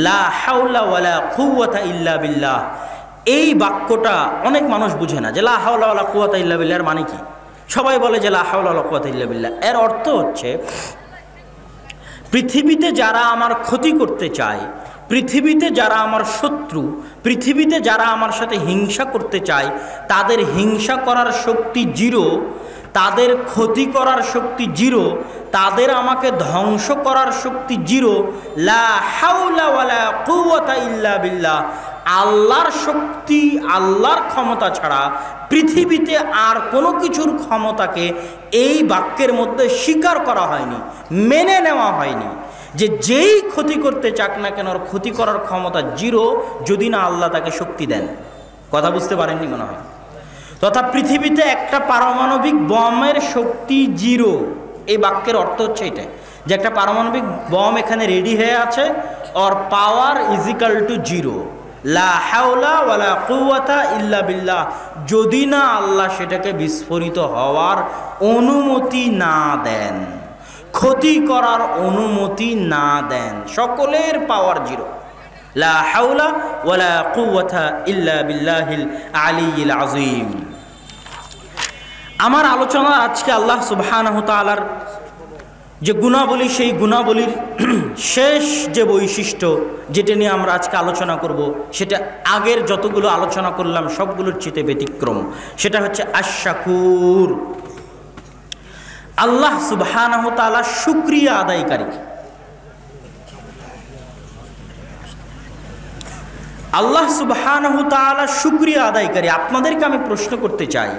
লা হাওলা ওয়ালা কুওয়াতা ইল্লা বিল্লাহ। এই বাক্যটা অনেক মানুষ বুঝে না যে লা হাওলা ওয়ালা কুওয়াতা ইল্লা বিল্লাহ এর মানে কি। সবাই বলে যে লা হাওলা ওয়ালা কুওয়াতা ইল্লা বিল্লাহ। এর অর্থ হচ্ছে পৃথিবীতে যারা আমার ক্ষতি করতে চায়, পৃথিবীতে যারা আমার শত্রু, পৃথিবীতে যারা আমার সাথে হিংসা করতে চায়, তাদের হিংসা করার শক্তি জিরো, তাদের ক্ষতি করার শক্তি জিরো, তাদের আমাকে ধ্বংস করার শক্তি জিরো। লা হাওলা ওয়ালা কুওয়াতা ইল্লা বিল্লাহ। আল্লাহর শক্তি, আল্লাহর ক্ষমতা ছাড়া পৃথিবীতে আর কোনো কিছুর ক্ষমতাকে এই বাক্যের মধ্যে স্বীকার করা হয়নি, মেনে নেওয়া হয়নি। যে যেই ক্ষতি করতে চাক না কেন, ওর ক্ষতি করার ক্ষমতা জিরো, যদি না আল্লাহ তাকে শক্তি দেন। কথা বুঝতে পারেননি মনে হয়। তথা পৃথিবীতে একটা পারমাণবিক বমের শক্তি জিরো। এই বাক্যের অর্থ হচ্ছে এটা, যে একটা পারমাণবিক বম এখানে রেডি হয়ে আছে, ওর পাওয়ার ইজিক্যাল টু জিরো। লা হাওলা ওয়ালা কুওয়াতা ইল্লা বিল্লাহ। যদি না আল্লাহ সেটাকে বিস্ফোরিত হওয়ার অনুমতি না দেন, ক্ষতি করার অনুমতি না দেন, সকলের পাওয়ার জিরো। লা হাওলা ওয়ালা কুওয়াতা ইল্লা বিল্লাহিল আলিয়্যিল আযীম। আমার আলোচনা আজকে আল্লাহ সুবহানাহু ওয়া তাআলার যে গুণাবলী, সেই গুণাবলীর শেষ যে বৈশিষ্ট্য যেটা নিয়ে আমরা আজকে আলোচনা করব, সেটা আগের যতগুলো আলোচনা করলাম সবগুলোর চেয়ে ব্যতিক্রম। সেটা হচ্ছে আশ-শাকুর। আল্লাহ সুবহানাহু ওয়া তাআলা শুকরিয়া আদায়কারী। আল্লাহ সুবহানাহু ওয়া তাআলা শুকরিয়া আদায়কারী। আপনাদেরকে আমি প্রশ্ন করতে চাই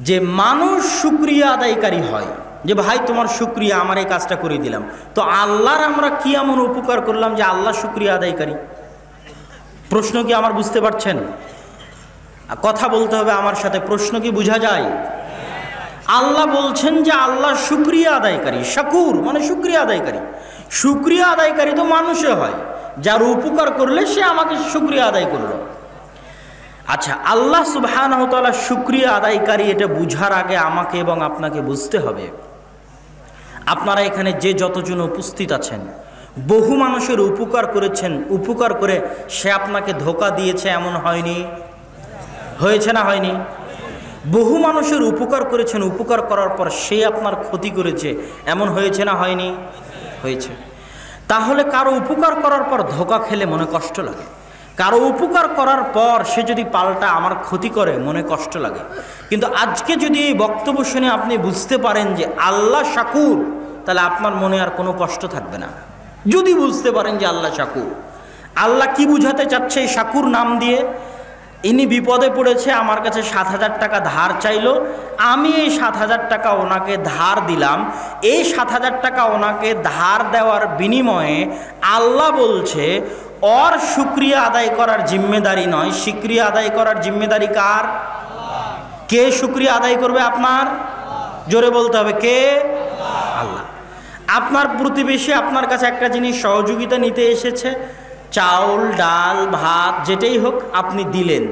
যে মানুষ শুকরিয়া আদায়কারী হয়, যে ভাই তোমার শুকরিয়া, আমার এই কাজটা করে দিলাম, তো আল্লাহর আমরা কি এমন উপকার করলাম যে আল্লাহ শুকরিয়া আদায়কারী? প্রশ্ন কি আমার বুঝতে পারছেন? কথা বলতে হবে আমার সাথে। প্রশ্ন কি বোঝা যায়? আল্লাহ বলছেন যে আল্লাহ শুকরিয়া আদায়কারী। শাকুর মানে শুকরিয়া আদায়কারী। শুকরিয়া আদায়কারী তো মানুষে হয়, যার উপকার করলে সে আমাকে শুকরিয়া আদায় করলো। আচ্ছা, আল্লাহ সুবহানাহু ওয়া তাআলা শুকরিয়া আদায়কারী, এটা বুঝার আগে আমাকে এবং আপনাকে বুঝতে হবে, আপনারা এখানে যে যতজন উপস্থিত আছেন, বহু মানুষের উপকার করেছেন। উপকার করে সে আপনাকে ধোঁকা দিয়েছে এমন হয়নি? হয়েছে না হয়নি? বহু মানুষের উপকার করেছেন, উপকার করার পর সে আপনার ক্ষতি করেছে এমন হয়েছে না হয়নি? হয়েছে। তাহলে কারো উপকার করার পর ধোঁকা খেলে মনে কষ্ট লাগে, কারো উপকার করার পর সে যদি পাল্টা আমার ক্ষতি করে মনে কষ্ট লাগে। কিন্তু আজকে যদি এই বক্তব্য শুনে আপনি বুঝতে পারেন যে আল্লাহ শাকুর, তাহলে আপনার মনে আর কোনো কষ্ট থাকবে না। যদি বুঝতে পারেন যে আল্লাহ শাকুর, আল্লাহ কি বুঝাতে চাচ্ছে এই শাকুর নাম দিয়ে? ইনি বিপদে পড়েছে, আমার কাছে ৭,০০০ টাকা ধার চাইলো, আমি এই ৭,০০০ টাকা ওনাকে ধার দিলাম। এই ৭,০০০ টাকা ওনাকে ধার দেওয়ার বিনিময়ে আল্লাহ বলছে ওর শুকরিয়া আদায় করার জিম্মেদারি নয়, শুকরিয়া আদায় করার জিম্মেদারি কার? কে শুকরিয়া আদায় করবে আপনার? জোরে বলতে হবে, কে? আল্লাহ। আপনার প্রতিবেশী আপনার কাছে একটা জিনিস সহযোগিতা নিতে এসেছে, চাউল ডাল ভাত যেটাই হোক আপনি দিলেন।